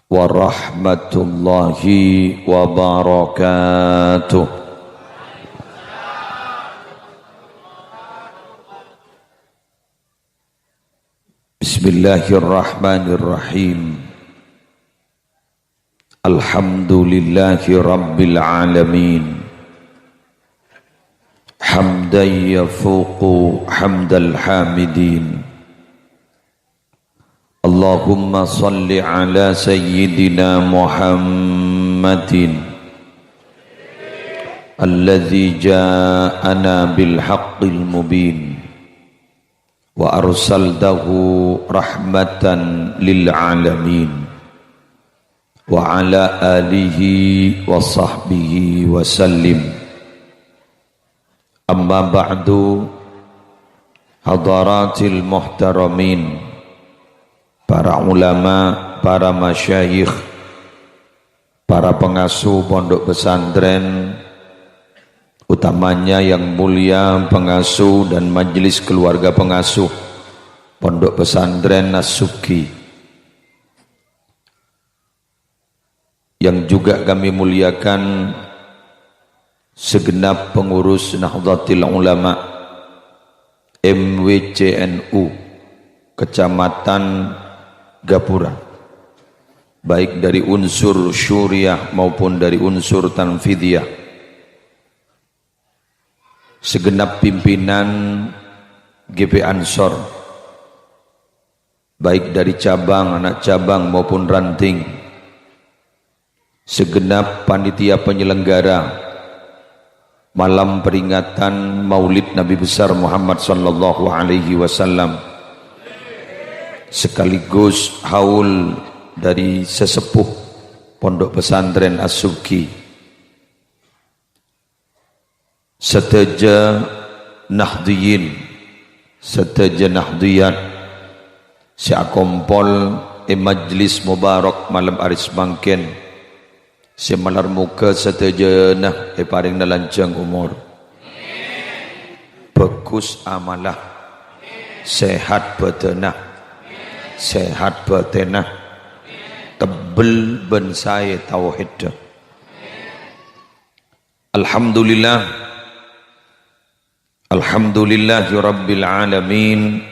warahmatullahi wabarakatuh. Bismillahirrahmanirrahim. Alhamdulillahi rabbil alamin. Hamdan yafuqu hamdal hamidin. Allahumma salli ala sayyidina Muhammadin alladzi ja'ana bil haqqil mubin wa arsaltahu rahmatan lil alamin wa ala alihi wa sahbihi wa sallim. Amma ba'du, hadaratil muhtaramin, para ulama, para masyayikh, para pengasuh pondok pesantren, utamanya yang mulia pengasuh dan majelis keluarga pengasuh pondok pesantren As-Subki, yang juga kami muliakan segenap pengurus Nahdlatul Ulama MWCNU Kecamatan Gapura, baik dari unsur syuriah maupun dari unsur tanfidiyah, segenap pimpinan GP Ansor, baik dari cabang, anak cabang maupun ranting, segenap panitia penyelenggara malam peringatan Maulid Nabi besar Muhammad sallallahu alaihi wasallam, sekaligus haul dari sesepuh pondok pesantren As-Subki, seteja nahdiyin, seteja nahdiyat, seakompol majlis mubarak malam aris bangken, semalar muka seteja nah paring nalancang umur, bagus amalah, sehat badanah, sehat batinah, tebel bensai tauhid. Alhamdulillah, alhamdulillahi rabbil alamin.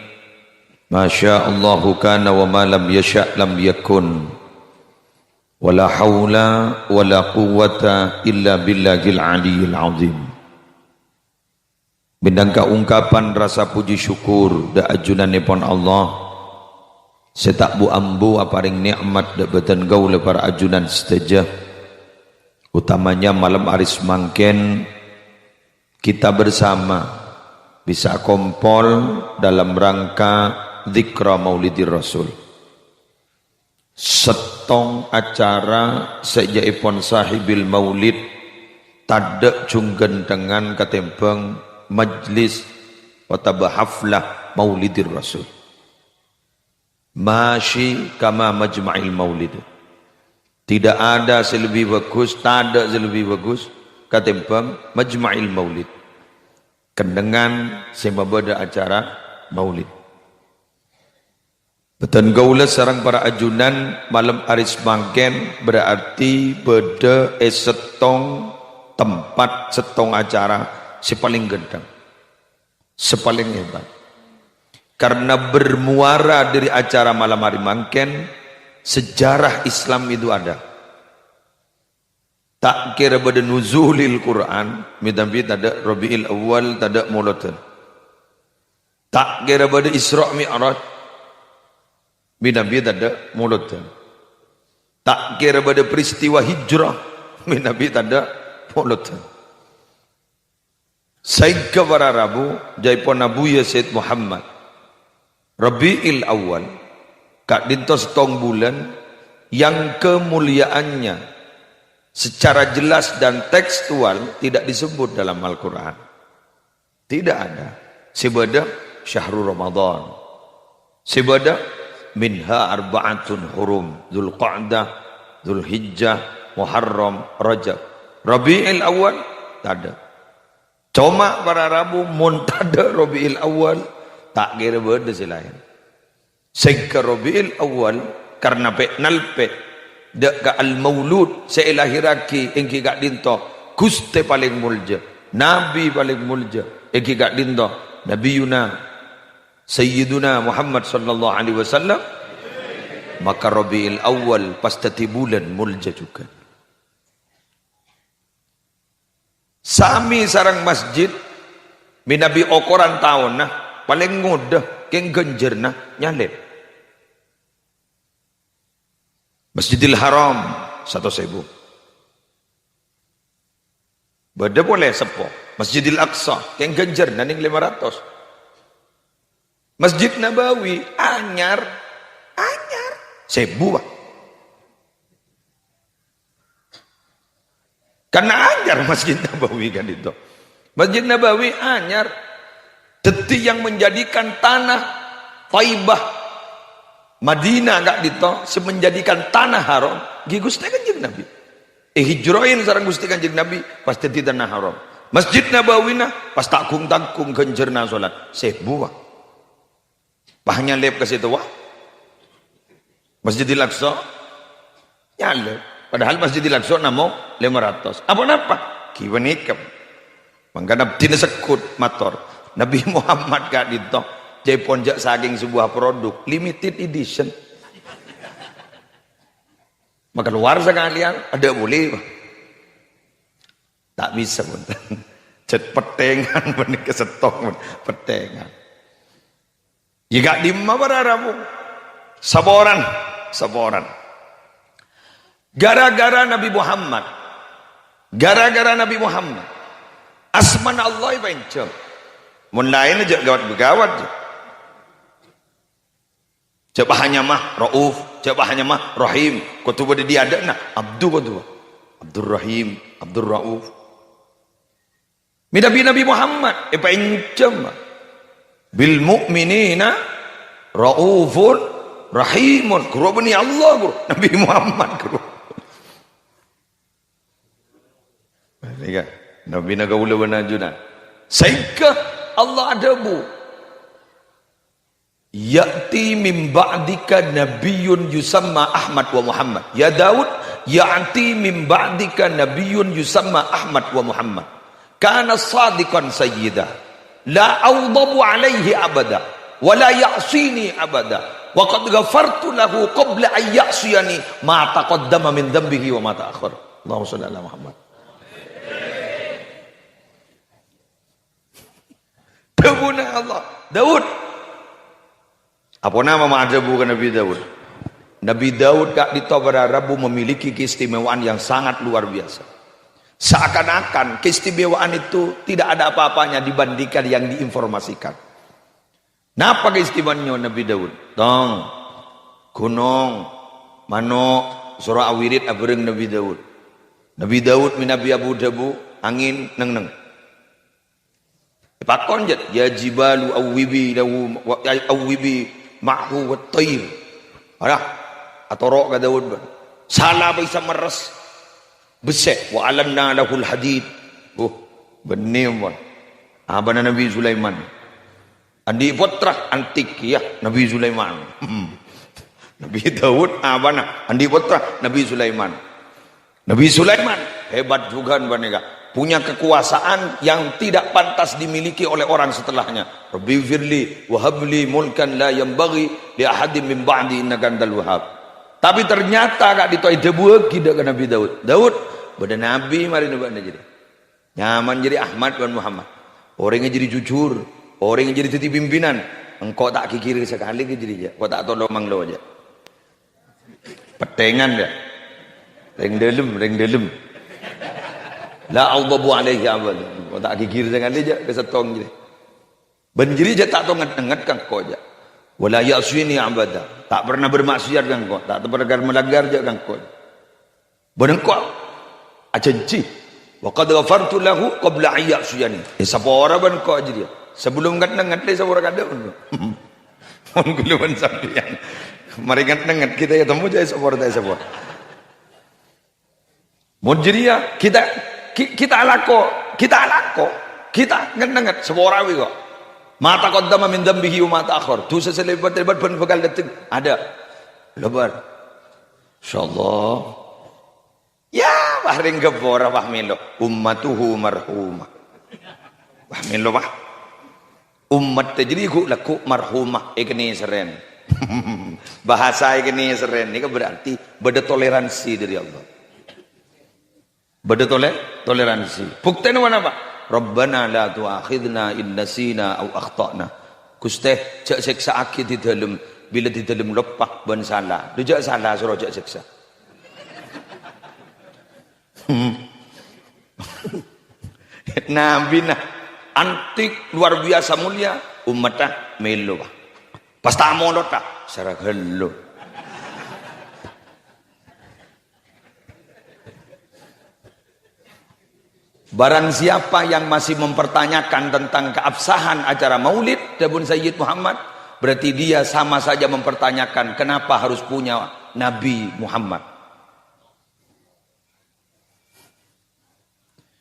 Masya Allahu kana wa ma lam yasha' lam yakun, wala hawla wala quwwata illa billahil aliyyil azim. Bindangka ungkapan rasa puji syukur da ajunanipun Allah, setak bu ambu aparing nikmat debatan gaul para ajunan seteja, utamanya malam aris mangken kita bersama bisa kompol dalam rangka dzikra Maulidir Rasul. Setong acara sejaipun sahibil maulid tadek junggen dengan katembang majlis wataba haflah Maulidir Rasul. Masyi kama majma'il maulid. Tidak ada selebih bagus, tak ada selebih bagus katimbang majma'il maulid, kendengan sembada acara maulid. Beton gaula sarang para ajunan malam aris mangken berarti beda setong tempat, setong acara sepaling gendang, sepaling hebat. Karena bermuara dari acara malam hari mangken, sejarah Islam itu ada. Tak kira pada nuzulil Quran, mitampi tada Rabiul Awal, tada Maulatan. Tak kira pada Isra Mi'raj, mitampi tada Maulatan. Tak kira pada peristiwa hijrah, mitampi tada Maulatan. Saika para Rabu, jaipun Nabu ya Sayyid Muhammad Rabiul Awal, kak dintos tong bulan yang kemuliaannya secara jelas dan tekstual tidak disebut dalam Al-Quran. Tidak ada. Sebadah syahrul Ramadan, sebadah minha arba'atun hurum, Dzulqa'dah, Dzulhijjah, Muharram, Rajab. Rabiul Awal tak ada. Cuma para Rabu muntada Rabiul Awal tak kira benda selain. Sehingga Rabiul Awal karena pe nalpe dak ka al maulud seilahiraki engki gak dinto guste paling mulja, nabi paling mulja engki gak dinto nabiyuna sayyiduna Muhammad sallallahu alaihi wasallam, maka Rabiul Awal pasti bulan mulja juga. Sami sarang masjid minabi okoran tahun nah paling mudah keng genjer nah nyalep Masjidil Haram 1.000 beda boleh sepo. Masjidil Aqsa keng genjer naning 500. Masjid Nabawi anyar 1.000 Pak. Karena anyar Masjid Nabawi kan itu. Masjid Nabawi anyar deti yang menjadikan tanah Taibah Madinah gak dito semenjadikan tanah haram gi Gusti Kanjeng Nabi. Hijrain sareng Gusti Kanjeng Nabi pasti di tanah haram. Masjid Nabawi nah pas takung-takung genjerna salat 1.000 Pak. Pahnya lep ke situ wah. Masjidil Aqsa nyalep. Padahal Masjidil Aqsa namo 500. Apa kiwanikam. Mangga nabi sekut motor. Nabi Muhammad gak dito Jepon jak saking sebuah produk limited edition. Maka luar sekalian ada boleh tak bisa pun. Cet petengan benih kesetok petengan. Jika di Mabarabu saboran. Gara-gara Nabi Muhammad asman Allah ibancel. Mun lain aja gawat-gawat je. Coba hanya mah Rauf, coba hanya mah Rahim. Kutuba dia ada nah Abdul Rahim, Abdul Rauf. Nabi Muhammad ibancel bil mu'minina Raufun Rahimun. Guru bani Allah guru Nabi Muhammad guru. Nabi nagaula wanajuna. Sehingga Allah adabu ya'ti min ba'dika nabiyyun yusamma Ahmad wa Muhammad. Ya Daud, ya'ti min ba'dika nabiyyun yusamma Ahmad wa Muhammad. Kana sadiqan sayyidah. La awdabu alaihi abada. Wa la ya'sini abada. Wa qad ghafartu lahu qabla an ya'siyani ma taqaddama min dhanbihi wa ma ta'akhkhar. Allahumma shalli ala Muhammad. Tabuna Allah. Daud. Apa nama ma'ajabu ke Nabi Daud? Nabi Daud kak Rabu memiliki keistimewaan yang sangat luar biasa. Seakan-akan keistimewaan itu tidak ada apa-apanya dibandingkan yang diinformasikan. Napa keistimewaannya Nabi Daud? Tong, gunung, manok, surah awirid abreng Nabi Daud. Nabi Daud minabi Abu Dabu, angin neng. Pakon jet ya jibalu awwibi lahu awwibi ma'hu wa tayr. Alah atorok ka Daud ban. Sala bisa meres. Besek wa alanna lahul hadid. Benih ban. Abana Nabi Sulaiman. Andi putra antik ya Nabi Sulaiman. Nabi Daud abana andi putra Nabi Sulaiman. Nabi Sulaiman hebat juga banega. Punya kekuasaan yang tidak pantas dimiliki oleh orang setelahnya. Rabbi firli wahabli mulkan la yanbaghi li ahadin min ba'di innaka antal wahhab. Tapi ternyata gak ditoi debu tidak ke Nabi Daud. Daud beda nabi mari nubana jadi. Nyaman jadi Ahmad dan Muhammad. Orangnya jadi jujur, orangnya jadi titi pimpinan. Engkau tak kikiri sekali ke jadi aja. Kau tak tolong manglo aja. Petengan dia. Reng delem. La awdabu alaihi abad. Kau tak kikir jangan aja kesetong jadi. Banjiri aja tak tahu nget kan kau aja. Wala yaswini abada. Tak pernah bermaksiat kan kau. Tak pernah melanggar aja kan kau. Benar kau. Ajanci. Wa qad ghafartu lahu qabla an ya'siyani. Siapa orang ban kau aja dia. Sebelum nget siapa orang kada pun. Mon guluan sampean. Mari nget kita ya temu aja siapa orang siapa. Munjiria kita alako, kita nget-nget, sebuah rawi kok. Kita Ma taqaddama min dzambihi wa ma ta'akhkhar. Dosa selebat-lebat ben bakal dateng. Ada. Lebar. Insyaallah. Ya, bahring gebora wah milo. Ummatuhu marhumah. Wah milo wah. Umat jadi ku laku marhumah ikni seren. Bahasa ikni seren ini berarti beda toleransi dari Allah. Beda toleransi. Buktinya mana Pak? Rabbana la tu'akhidna in nasina au akhtana. Gusti jak siksa akid di dalam bila di dalam lepak ban salah. Dijak salah suruh jak siksa. Nabi nah antik luar biasa mulia umatnya melo Pak. Pas tamu lota secara gelo. Barang siapa yang masih mempertanyakan tentang keabsahan acara maulid Dabun Sayyid Muhammad, berarti dia sama saja mempertanyakan kenapa harus punya Nabi Muhammad.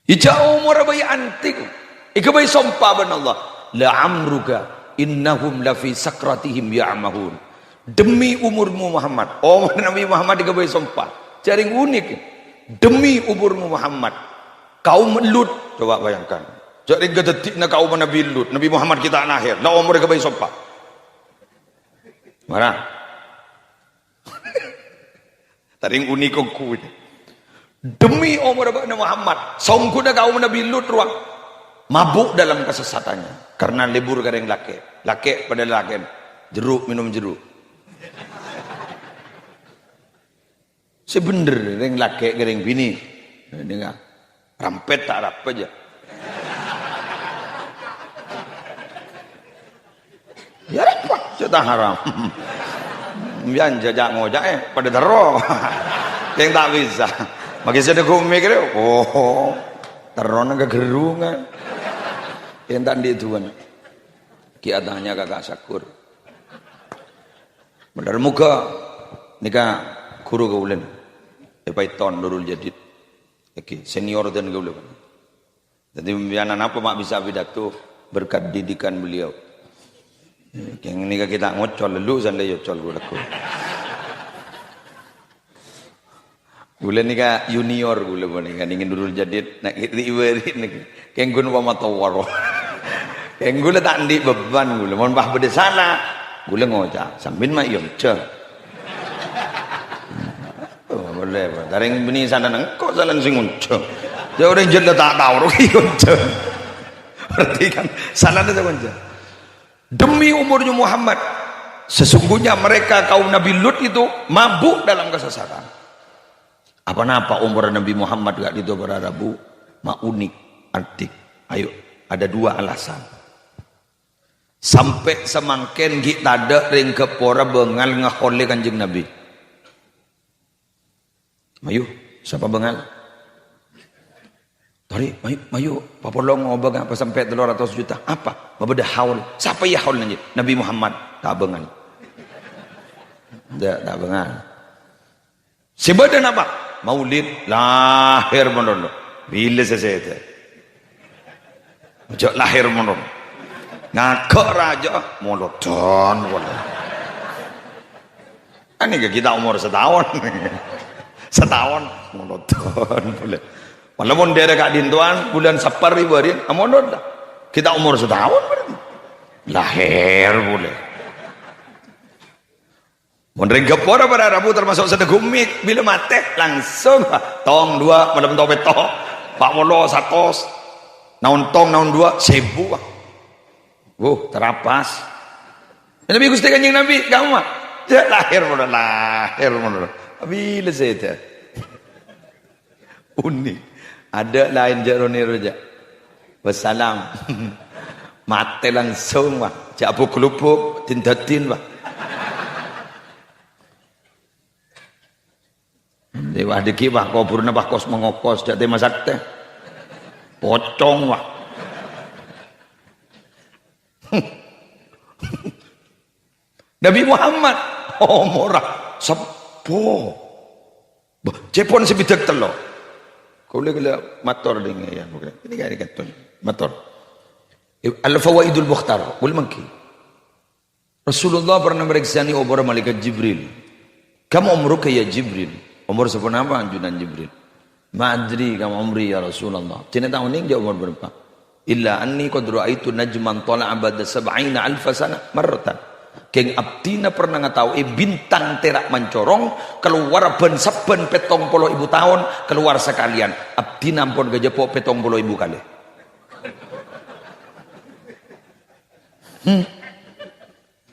Ija umur bayi antik, ika bayi sumpah ben Allah, la amruka innahum la fi sakratihim ya'mahun. Demi umurmu Muhammad, oh Nabi Muhammad ika bayi sumpah. Jaring unik, demi umurmu Muhammad. Kaum Lut, coba bayangkan. Jaring gedetikna kaum Nabi Lut, Nabi Muhammad kita lahir, la umur ika bayi sumpah. Mana? Taring unik kok demi umur Nabi Muhammad songkuda kaum Nabi Lut ruang mabuk dalam kesesatannya karena libur kering laki pada laki jeruk minum jeruk sebener kering laki kering bini dengar rampet tak rap aja ya repot cerita haram bian jajak ngojak pada teror yang tak bisa makin saya dah mikir, oh, terona kegerungan, yang tak di tuan, kiatanya kakak sakur, benar muka, nikah guru kaulen, Python Nurul Jadid, oke, senior dan kaulen, jadi pembianan apa mak bisa pidato berkat didikan beliau, yang nikah kita ngocol dulu, sandai yocol gue laku. Gula ni ka junior gula pun ni kan ingin Nurul Jadid nak iwari ni kenggun pa matawar kenggula tak ndi beban gula mon bah bede sana gula ngoja sambil mak yom ce oh boleh daring bini sana nang kok jalan singun ce dia orang jeda tak tahu ro yom ce berarti kan sana ada saja demi umurnya Muhammad sesungguhnya mereka kaum Nabi Lut itu mabuk dalam kesesatan. Apa-apa umur Nabi Muhammad gak itu berarabu mak unik antik. Ayo ada dua alasan sampai semangken kita ada ring kepora bengal ngahole kanjeng Nabi mayu siapa bengal tari mayu papolong ngobeng apa sampai 200 juta apa babeda haul siapa ya haul Nabi Muhammad tak bengal tak bengal sebadan apa maulid lahir monono bila sesete ojo lahir monono ngakak raja molodon wala ani kita umur setahun molodon boleh walaupun dia dekat dintuan bulan Sapar ribuan amonod kita umur setahun berarti lahir boleh Mondreng gepora pada Rabu termasuk sedegumik bila mati langsung tong dua malam tong petok pak wolo satos naun tong naun dua 1000 terapas Nabi Gusti Kanjeng Nabi kamu mah dia lahir mudah bila saya unik ada lain jaroni roja wassalam mati langsung wah jabu kelupuk tindatin wah dewa diki wah kuburna bah kos mengokos jate masak teh pocong wah Nabi Muhammad oh murah sepo cepon sebidak telo kau le mator dengan ya ini kan mator Al-Fawaidul Mukhtar. Boleh mungkin. Rasulullah pernah meriksani umur malaikat Jibril. Kamu umruka ya Jibril? Umur seberapa anjunan Jibril? Ma'adri kamu umri ya Rasulullah. Tidak tahu ni dia umur berapa. Illa anni qad ra'aitu najman tala'a ba'da 70 alf sana marratan. Keng abdina pernah ngatahu bintang terak mencorong keluar ben saben 70.000 tahun keluar sekalian. Abdina ampun gajepo 70.000 kali.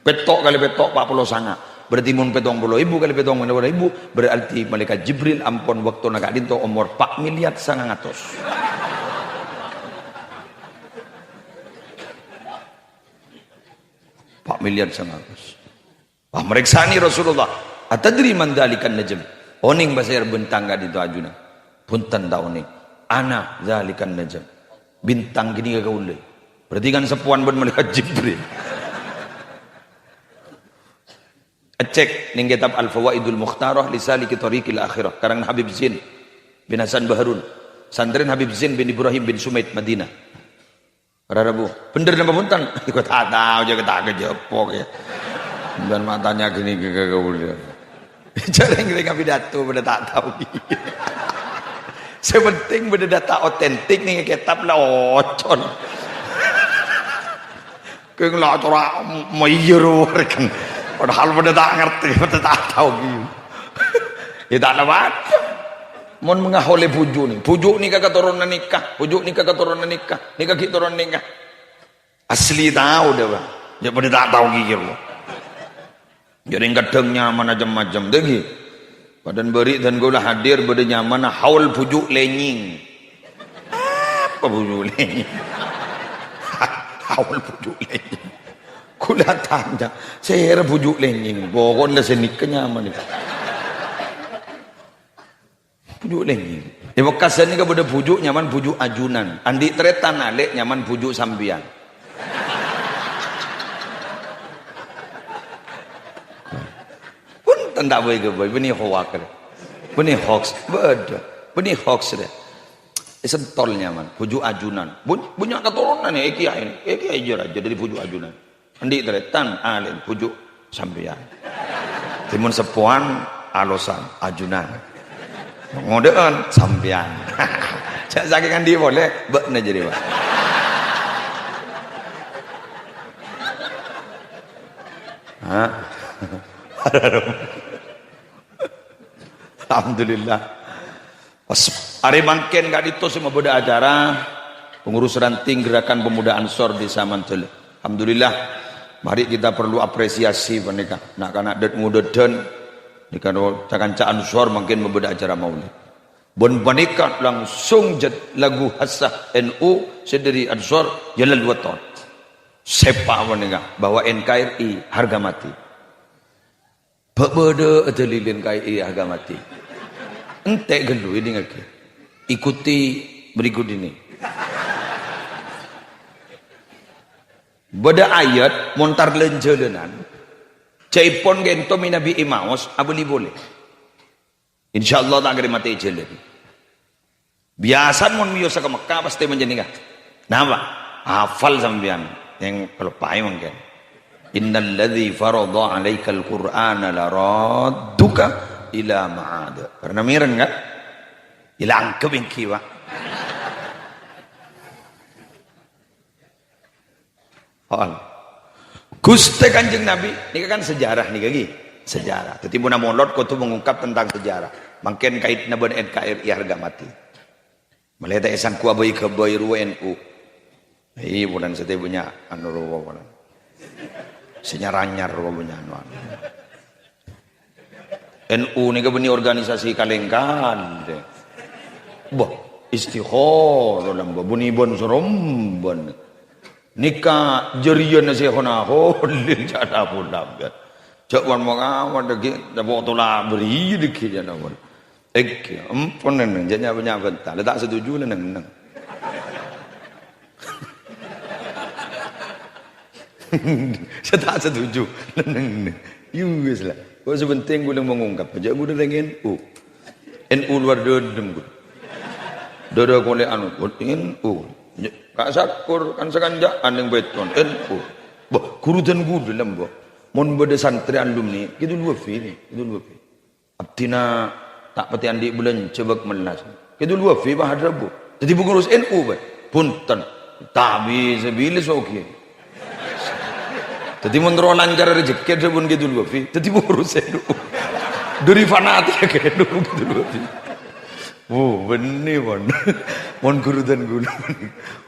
Petok kali petok 40 sanga. Berarti mun 70.000 kali 70.000 berarti malaikat Jibril ampun waktu nak dinto umur 4 miliar 900. 4 miliar 900. Wah, meriksa ni Rasulullah. Atadri man dzalikan najm. Oning basir bentang gak itu ajuna. Punten ta oning. Ana dzalikan najm. Bintang gini gak kaule. Berarti kan sepuan ben malaikat Jibril. Cek ning kitab Al-Fawaidul Mukhtarah li saliki tariqil akhirah karang Habib Zain bin Hasan Baharun. Santren Habib Zain bin Ibrahim bin Sumaid Madinah. Para Rabu, bener nama punten. Ikut tak tahu aja kita kejepok ya. Dan matanya gini gaul. Jarang kita pidato benda tak tahu. Sepenting benda data otentik nih kitab lah ocon. Keng lah tora mayer kan. Padahal benda tak ngerti, benda tak tahu gitu. Ya tak dapat. Mon mengahole pujuk ni kagak turunan nikah, pujuk ni kagak turunan nikah, nikah kita turunan nikah. Asli tahu dah bang, ya pada tak tahu gigir lo. Jadi kadang nyaman macam-macam degi. Badan beri dan gula hadir pada nyaman haul pujuk lenying. Apa pujuk lenying? Haul pujuk lenying. Kula tanya, saya pujuk lenying, pokoknya senikah nyaman itu. Pujuk lagi. Di Mekah ni kepada pujuk nyaman pujuk ajunan. Andi tretan alek nyaman pujuk sambian. Pun tak boleh ke boy. Beni hoax. Beni hoax. Beda. Beni hoax dia. Sentol nyaman. Pujuk ajunan. Banyak keturunan ya. Eki aja aja dari pujuk ajunan. Andi tretan alek pujuk sambian. Timun sepuan alosan ajunan. Ngodean sampean. Cak sakikan dia boleh bekna jadi Pak. Ha. Alhamdulillah. Pas hari mangken gak ditu semua beda acara pengurus ranting gerakan pemuda Ansor di Samantul. Alhamdulillah. Mari kita perlu apresiasi mereka. Nak kana det ngudeden dikano cakanca Ansor mungkin membeda acara maulid. Bon panika langsung lagu hasah NU sedari Ansor jalan 2 tahun. Sepak menika bahwa NKRI harga mati. Bebeda lilin KRI harga mati. Ente gelu ini ngake. Ikuti berikut ini. Beda ayat montar lenjelenan. Caipon gento minabi imaos abuli boleh. Insyaallah tak kira mati jalan. Biasa mon miosa ke Mekah pasti menjeninga. Napa? Hafal sampean yang pelupai mungkin. Innal ladzi farada 'alaikal Qur'ana laradduka ila ma'ad. Pernah miren enggak? Hilang ke bengki Pak. Gusti Kanjeng Nabi, ini kan sejarah nih lagi, sejarah. Tetapi Buna Molot kau tu mengungkap tentang sejarah. Mungkin kait naben NKRI harga mati. Melihat esan ku abai ke bayi ruwa NU. Iya bulan setiap punya anu ruwa bulan. Senyaranyar ruwa punya anu. NU ni kebeni organisasi kalengkan. Bah istighfar dalam babuni bon soromban. Nikah jerian nasi khona holil jada pulang kan. Cakwan mengawan degi dapat tulah beri deki jana pun. Ampun neng janya punya bentar. Tak setuju neng. Saya tak setuju neng. Yus lah. Kau sebenting gue mengungkap. Aja gue dengan NU luar dendam gue. Dodo kole anu NU. Kak Sakur kan sekanjaan yang beton. NU. Bah, guru dan guru dalam bah. Mon beda santri alumni, gitu dua fi ni, gitu dua fi. Abdina tak pati andi bulan cebak melas. Gitu dua fi bah ada bu. Jadi pengurus NU bah. Punten. Tapi sebilis okey. Jadi menurut lancar rezeki dia pun gitu dua fi. Jadi pengurus NU. Dari fanatik ke NU gitu dua fi. Oh, benih pon. Mon guru dan guru.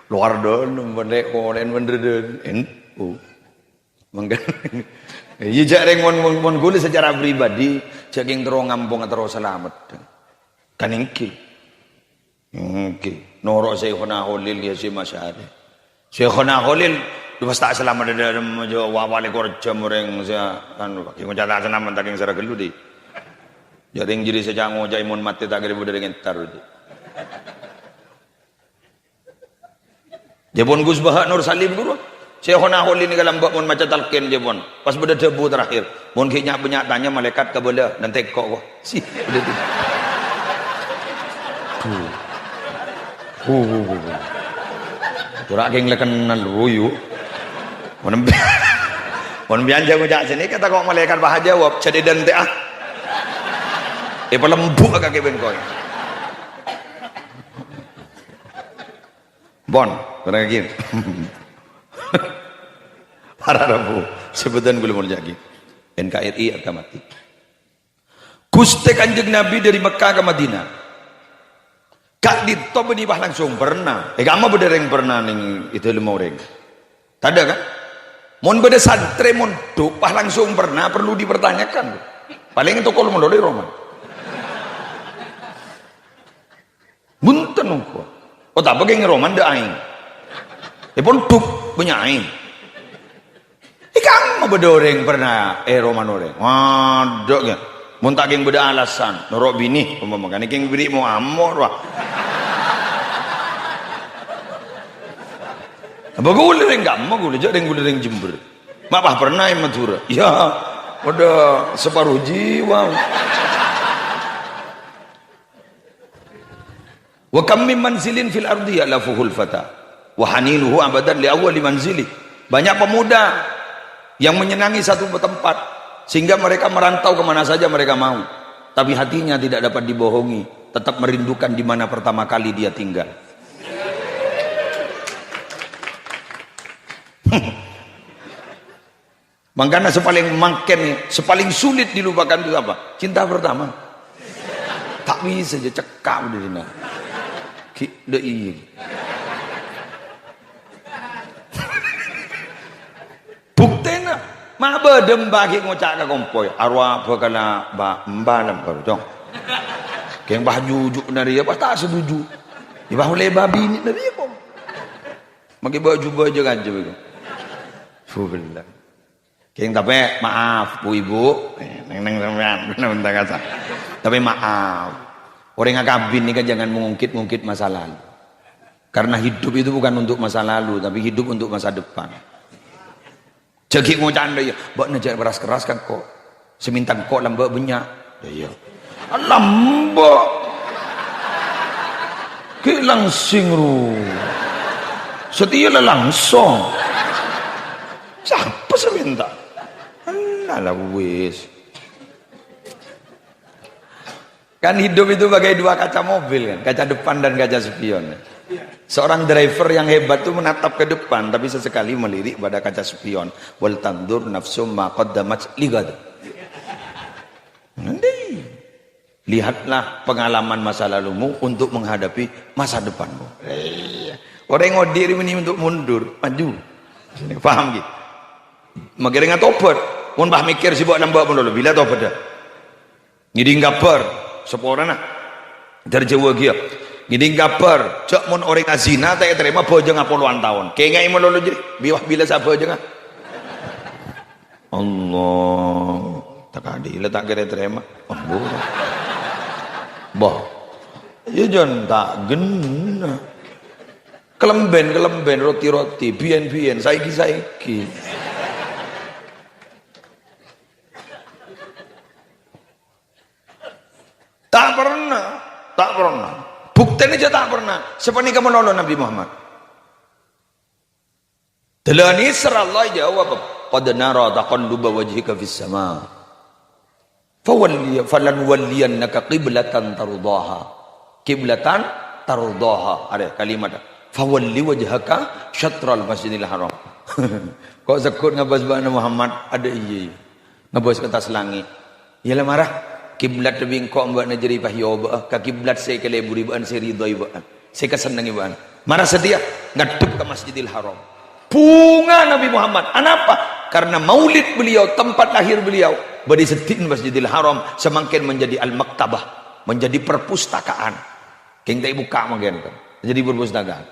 Luar don, balik kolen bener NU. Mangga. Iya jarang mon gule secara pribadi saking terus ngampung terus selamat. Kan ingki. Ingki. Norok Syekhona Khalil ya si Masyari. Syekhona Khalil lepas tak selamat dari wawale kerja mureng saya kan pakai ngocak selamat tak yang sara gelu di. Jaring jadi sejak ngojai mon mati tak gede dari ngentar di. Jepun Gus Bahak Nur Salim guru. Syekhona Khalil ni kalau buat mon macam talqin je pun. Pas benda debu terakhir. Mon kenya banyak tanya malaikat ke bola dan tekok kok. Si benda tu. Turak geng lekan luyu. Mon bianja ngojak sini kata kok malaikat bah jawab jadi dan teh ah. Pelembuk kaki ben koi. Bon, kurang lagi. Para Rabu sebutan gue mau jadi NKRI akan mati. Gusti Kanjeng Nabi dari Mekah ke Madinah. Kak ditop di bah langsung pernah. Kamu bedereng pernah ning itu lima orang. Tada kan? Mon beda santri mon bah langsung pernah perlu dipertanyakan. Paling itu kalau menurut Roman. Bunten nunggu. Oh tak pakai Roman dah aing. Pun tuh punya aing. Kamu bedoreng pernah Roman oreng. Waduh ya. Mun tak geng beda alasan. Norok bini pemamakan geng beri mau amor wah. Apa gue lereng gampang gue jadi gue lereng Jember. Mapah pernah yang Madura. Ya, udah separuh jiwa. Wa kam min manzilin fil ardi ya'lafuhul fata wa haninuhu abadan li awwali manzili. Banyak pemuda yang menyenangi satu tempat sehingga mereka merantau kemana saja mereka mau, tapi hatinya tidak dapat dibohongi, tetap merindukan di mana pertama kali dia tinggal. Makanya sepaling sulit dilupakan itu apa? Cinta pertama. Tak bisa aja cekak udah dina. Dei. Buktena mah bedem bagi ngocak ka kompoy arwah bakala ba mbalam baru dong. Keng bah jujuk dari apa tak setuju. Di bah oleh babi ni dari apa? Magi baju kan je begitu. Subhanallah. Keng tapi maaf Bu Ibu, neng sampean bentar kata. Tapi maaf. Orang ngakabin ini kan jangan mengungkit-ungkit masa lalu. Karena hidup itu bukan untuk masa lalu, tapi hidup untuk masa depan. Jadi ngocanda ya, bak najak beras keras kan kok. Semintang kok lambak banyak. Ya ya. Lambak. Ke langsing ru. Setia langsung. Siapa seminta? Alah wis. Kan hidup itu bagai dua kaca mobil kan, kaca depan dan kaca spion. Seorang driver yang hebat itu menatap ke depan, tapi sesekali melirik pada kaca spion. Wal tandur nafsum ma qaddamat ligad. Nanti lihatlah pengalaman masa lalumu untuk menghadapi masa depanmu. Orang ngodir ini untuk mundur, maju. Paham gitu? Makanya tobat. Mun bah mikir si buat nambah pun dulu. Bila tobat dah? Jadi ngabar. Seporana dari Jawa dia ngiding kabar cak mon orang azina tak terima bojeng apa puluhan tahun kayak nggak mau lalu jadi biwah bila sabar aja nggak Allah tak adil tak kira terima boh ya jangan tak gena kelemben roti bien saiki tak pernah. Buktinya aja tak pernah. Seperti kamu nolong Nabi Muhammad. Delani Allah jawab, qad nara taqalluba wajhika fis sama. Falan walliyannaka qiblatan tardaha. Qiblatan tardaha. Ada kalimat. Fawalli wajhaka syatral masjidil haram. Kok sekut ngabas bana Muhammad ada iya. Ngabas ke atas langit. Yalah marah. Kiblat lebih kok mbak najeri pahyo ba. Ka kiblat saya keleburi baan saya ridhoi baan. Saya kesenangi baan. Marah sedia ngadep ke Masjidil Haram. Bunga Nabi Muhammad. Kenapa? Karena maulid beliau, tempat lahir beliau, berisetin Masjidil Haram semakin menjadi al-maktabah, menjadi perpustakaan. Keng tak buka makin kan. Jadi perpustakaan.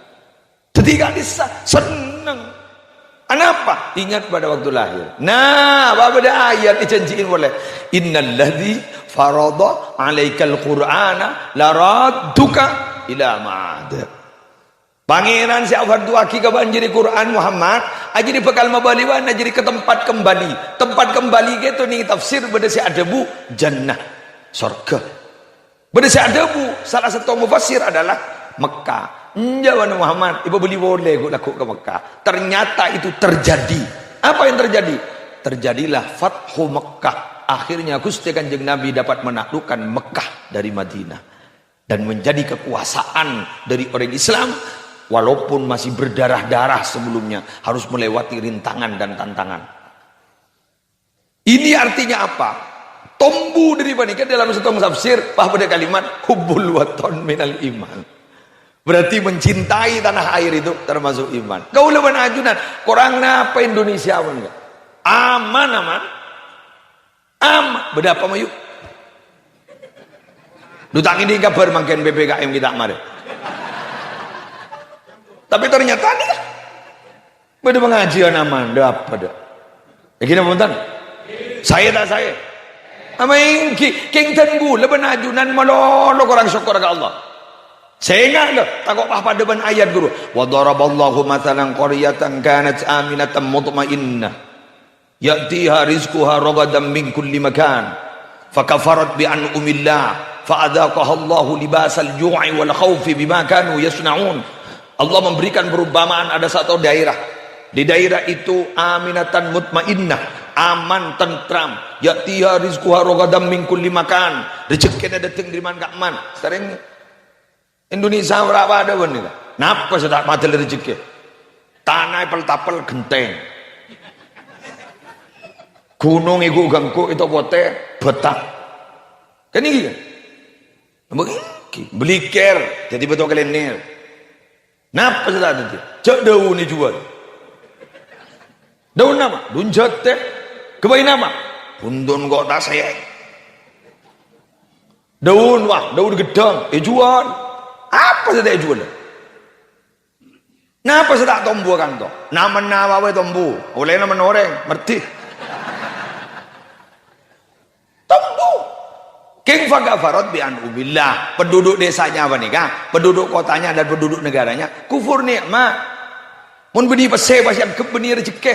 Ketika bisa senang. Kenapa? Ingat pada waktu lahir. Nah, apa ada ayat dijanjiin boleh. Innalladzi farada 'alaikal qur'ana laradduka ila ma'ad. Pangeran siapa tuaki ke banjiri Quran Muhammad, ajiri bekal mabaliwan ajiri ke tempat kembali. Tempat kembali gitu nih tafsir beda si adabu jannah, surga. Beda si adabu salah satu mufassir adalah Mekah. Jawan Muhammad, ibu beli boleh gue laku ke Mekah. Ternyata itu terjadi. Apa yang terjadi? Terjadilah Fathu Mekah. Akhirnya Gusti Kanjeng Nabi dapat menaklukkan Mekah dari Madinah dan menjadi kekuasaan dari orang Islam. Walaupun masih berdarah-darah sebelumnya, harus melewati rintangan dan tantangan. Ini artinya apa? Tombu dari panika dalam satu tafsir pada kalimat hubbul waton minal iman. Berarti mencintai tanah air itu termasuk iman. Kau leban ajunan, korang apa Indonesia pun enggak? Aman. Berapa mayu? Lu tak ini kabar makin PPKM kita kemarin. Tapi ternyata nih kan pada pengajian aman, apa dah? Gini punten. Saya tak saya. Amain king tenggu leban ajunan malolo korang syukur ke Allah. Saya ingat loh, takut apa depan ayat guru. Wa daraballahu mathalan qaryatan kanat aminatan mutmainnah. Ya'tiha rizquha ragadan min kulli makan. Fakafarat bi an'umillah. Fa'adhaqaha Allahu libasal ju'i wal khawfi bima kanu yasna'un. Allah memberikan perumpamaan ada satu daerah. Di daerah itu aminatan mutmainnah, aman tentram. Ya'tiha rizquha ragadan min kulli makan. Rezekine datang dari mana aman. Sering Indonesia berapa ada pun nih. Napa sedak mati rezeki? Tanah pel-tapel genteng. Gunung iku gangku itu pote betak. Kan iki kan? Beli ker jadi betul kelenir. Napa sudah ada? Cak daun ni jual. Daun nama? Daun jate. Kebaik nama? Pundun kok tak saya. Daun wah, daun gedang. Jual. Apa sudah jual? Napa sudah tombu kan tu? Nama we tombu. Oleh nama orang. Merti. King fagafarat bi an'ubillah. Penduduk desanya apa nih kah? Penduduk kotanya dan penduduk negaranya kufur nikmat. Mun beni pese pasian kebeni rezeki.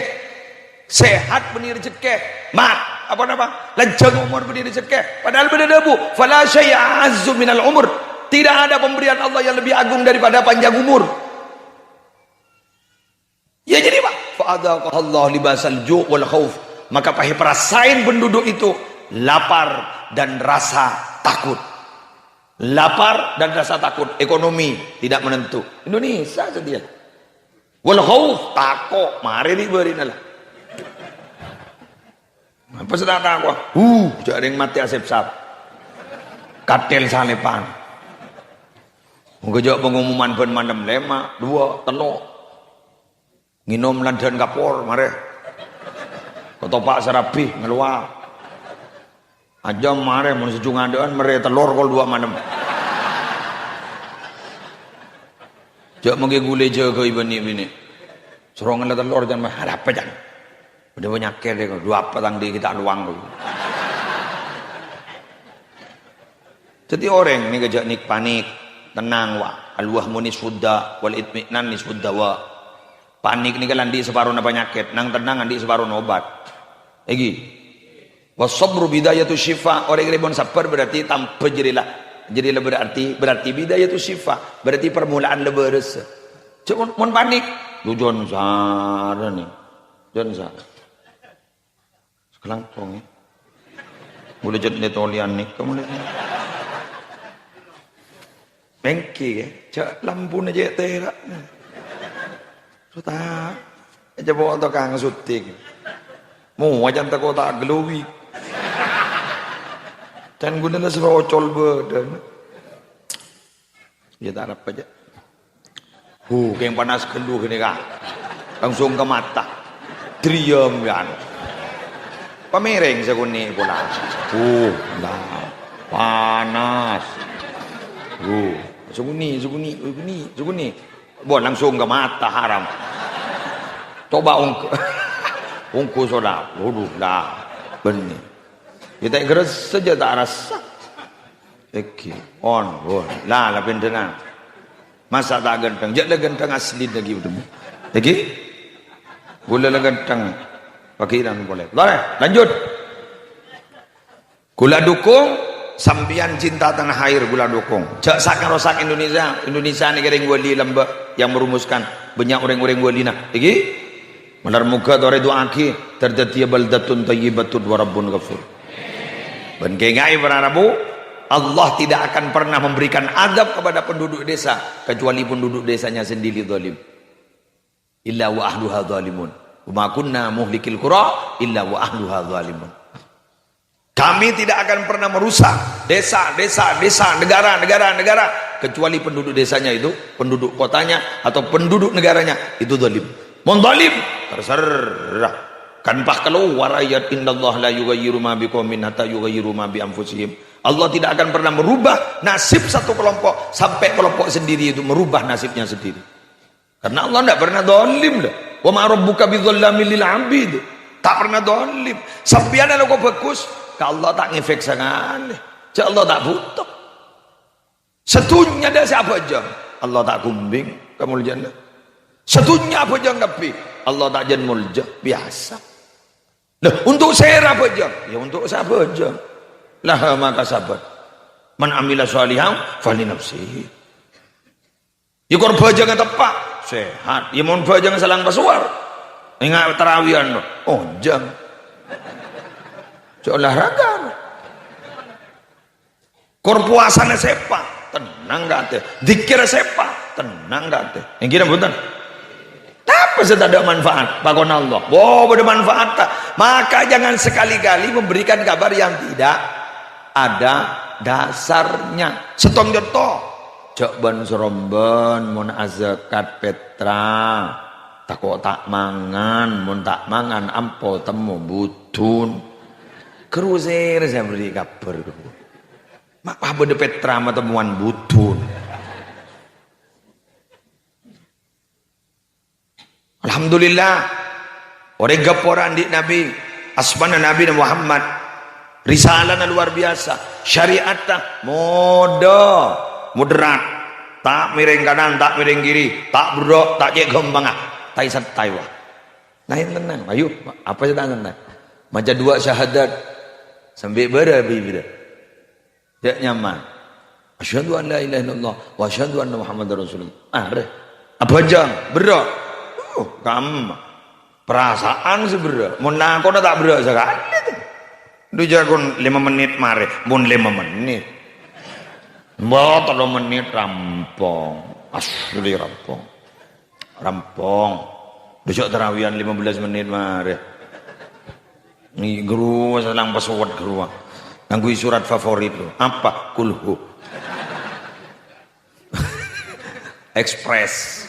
Sehat beni rezeki. Mat apa nama? Lanjang umur beni rezeki. Padahal beda debu. Fala syai'a azzu minal umur. Tidak ada pemberian Allah yang lebih agung daripada panjang umur. Ya jadi Pak, fa'adhaqaha Allah libasal ju' wal khauf. Maka pahit perasain penduduk itu lapar dan rasa takut. Lapar dan rasa takut. Ekonomi tidak menentu. Indonesia sedia. Wal khauf takut. Mari diberi lah. Apa sedang takut? Jadi yang mati asep sap. Katel salepan. Mengejak pengumuman ben mandem 5, 2, telok. Nginom landan kapor mari. Ketopak serapi ngeluar. Aja mare mun sejungandean mere telur kol 2 manem. Jak mengge gule jaga ibani. Suruh ngela telur jangan harap jan. Udah penyakit deh 2 petang di kita luang. Jadi orang ni gejak nik panik, tenang wa. Alwah munis sudda wal itminan nis sudda wa. Panik ni kan di separuh na penyakit, nang tenang di separuh na obat. Egi. Wasabru bidayatu syifa. Orang yang lebih sabar berarti tanpa jerilah berarti bidayatu syifa berarti permulaan lebih rasa. Cuma panik Lu John Sara nih. John Sara. Kelangkong ya. Boleh jadi tolian nih. Kamu lihat. Bengki ya. Cak lampu aja terak. Sudah. Aja bawa tukang syuting. Mau aja tak kau tak gelowi. Dan guna lah serocol badan. Ya tak apa aja. Yang panas kendu gini kah. Langsung ke mata. Trium kan. Pamereng seguni pula. Lah. Panas. Seguni. Buat langsung ke mata haram. Coba ungku soda. Lah. Benih. Kita keras saja tak rasa. Oke. On. Lah pendengar. Masa tak ganteng. Jangan ganteng asli lagi. Lagi? Boleh ganteng. Fakiran boleh. Lanjut. Gula dukung sambian cinta tanah air gula dukung. Jak sakan rosak Indonesia ni kering wali lembak yang merumuskan banyak orang-orang wali nah. Lagi? Malar muka tore doaki terjadi baldatun thayyibatun wa rabbun ghafur. Ben kengai para Rabu, Allah tidak akan pernah memberikan azab kepada penduduk desa kecuali penduduk desanya sendiri zalim. Illa wa ahluha zalimun. Wa kunna muhlikil qura illa wa ahluha zalimun. Kami tidak akan pernah merusak desa, negara kecuali penduduk desanya itu, penduduk kotanya atau penduduk negaranya itu zalim. Mun zalim terserah. Kan bah keluar ayat innallaha la yughayyiru ma biqaumin hatta yughayyiru ma bi anfusihim. Allah tidak akan pernah merubah nasib satu kelompok sampai kelompok sendiri itu merubah nasibnya sendiri. Karena Allah tidak pernah zalim lah. Wa ma rabbuka bidzallamil lil 'abid. Tak pernah zalim. Sampeyan ana kok bagus, ka Allah tak ngefek sangat. Cak Allah tak butuh. Setunya ada siapa aja. Allah tak kumbing, kamu jannah. Setunya apa aja ngapi. Allah tak jan mulja, biasa. Nah, untuk saya apa aja? Ya untuk siapa aja. Lah maka sabar. Man amila sholihan fali nafsihi. Ya korban jangan tepak, sehat. Ya mohon jangan salang pasuar. Ingat terawihan loh. Oh jam. Olahraga. Kor puasane sepa, tenang gak teh. Dikir sepa, tenang gak teh. Yang kira bukan. Tapi sudah ada manfaat. Pakon Allah. Wow, ada manfaat tak? Maka jangan sekali-kali memberikan kabar yang tidak ada dasarnya. Setong joto. Cak ban seromban, mun azakat Petra. Takut tak mangan, mun tak mangan ampo temu butun. Kerusir saya beri kabar. Mak apa de Petra sama temuan butun. Alhamdulillah. Orang gaporan di Nabi, asmana Nabi Muhammad. Risalahnya luar biasa. Syariatnya moderat. Tak miring kanan, tak miring kiri, tak berok, tak cek gembang. Taisat Taiwan. Nah yang tenang. Ayo, apa sih tenang? Macam dua syahadat. Sampai berapa? Tidak nyaman. Asyhadu an la ilaha illallah wa asyhadu anna Muhammadar Rasulullah. Apa jam? Berak. Kamu perasaan seberak. Mun nakon tak berak sekali. Du jagon 5 menit mare, mun 5 menit. Mbok 3 menit rampung. Asli rampung. Rampung. Besok terawihan 15 menit mare. Ni guru salang password guru. Nganggo surat favorit lo. Apa? Kulhu. Express.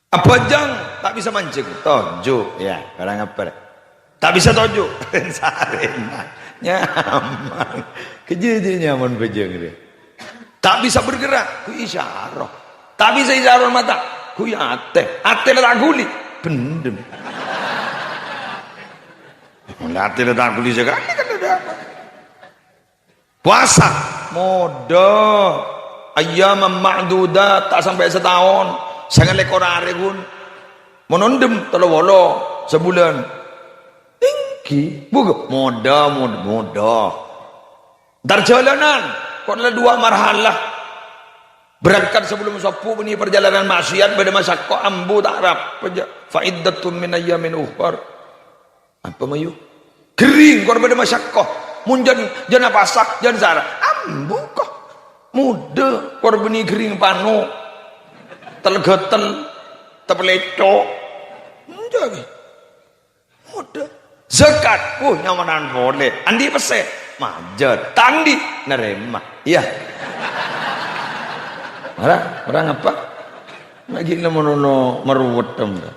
Apa jang? Tak bisa mancing. Tojo. Ya, kadang apa? Tak bisa tojo. Sarena. Nyaman. Kejadian nyaman bejeng dia. Tak bisa bergerak. Ku isyarah. Tak bisa isyarah mata. Ku ya ate. Ate tak guli. Pendem. Ate tak guli sekali kan ada apa? Puasa modal ayam ma'dudat tak sampai setahun sangat lekor hari pun menondem telawolo sebulan tinggi bukan modal darjalanan kau ada 2 marhalah Berangkat sebelum sapu ini perjalanan maksiat pada masa kau ambu tak harap fa'iddatun min ayyamin ukhar. Apa mayu? Kering kau pada masa kau. Munjan jana pasak jan sara. Ambu kau. Muda kau beni kering pano. Telgetel tepeleco. Jadi muda. Zakat nyamanan boleh. Andi pese majer. Tandi nerema. Iya. Marah apa? Lagi lemono meruwet temda.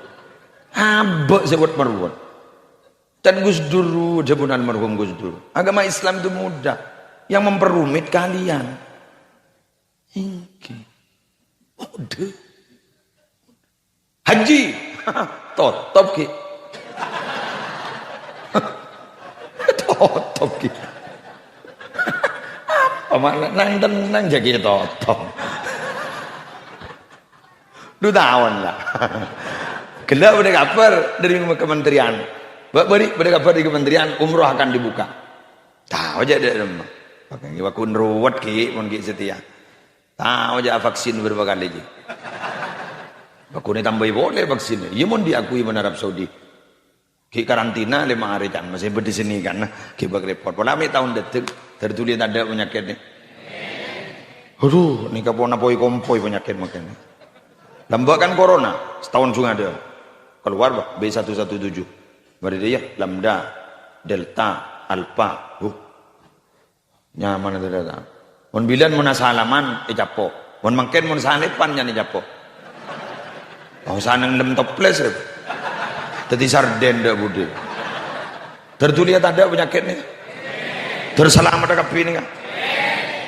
Abek sebut meruwet. Dan Gus Dur, jabunan marhum Gus Dur. Agama Islam itu mudah. Yang memperumit kalian. Iki. Mudah. Haji. Totop ki. Totop ki. Apa makna nang tenang jadi totop. Lu tahun lah. Gelap pada kabar dari kementerian. Beri pada kabar di kementerian umroh akan dibuka. Tahu aja deh rumah. Pakai wakun ruwet ki, mon ki setia. Tahu aja vaksin berapa kali je. Wakun tambah boleh vaksin. Ia mon diakui di Arab Saudi. Ki karantina 5 hari kan masih di sini kan. Ki bag report. Pola tahun detik tertulis ada penyakit ni. Aduh, ni kapona poi kompoi penyakit makanya. Lambak kan corona, setahun juga ada. Keluar bah, B117. Berarti ya, lambda, delta, alpha. Nyaman itu datang. Mon bilan mon asalaman, capo. Mon mangken mon sanipan nya capo. Oh sanang lem toples. Tadi sarden dah budi. Tertulihat ada penyakit ni. Terselamat ada kapi ni kan.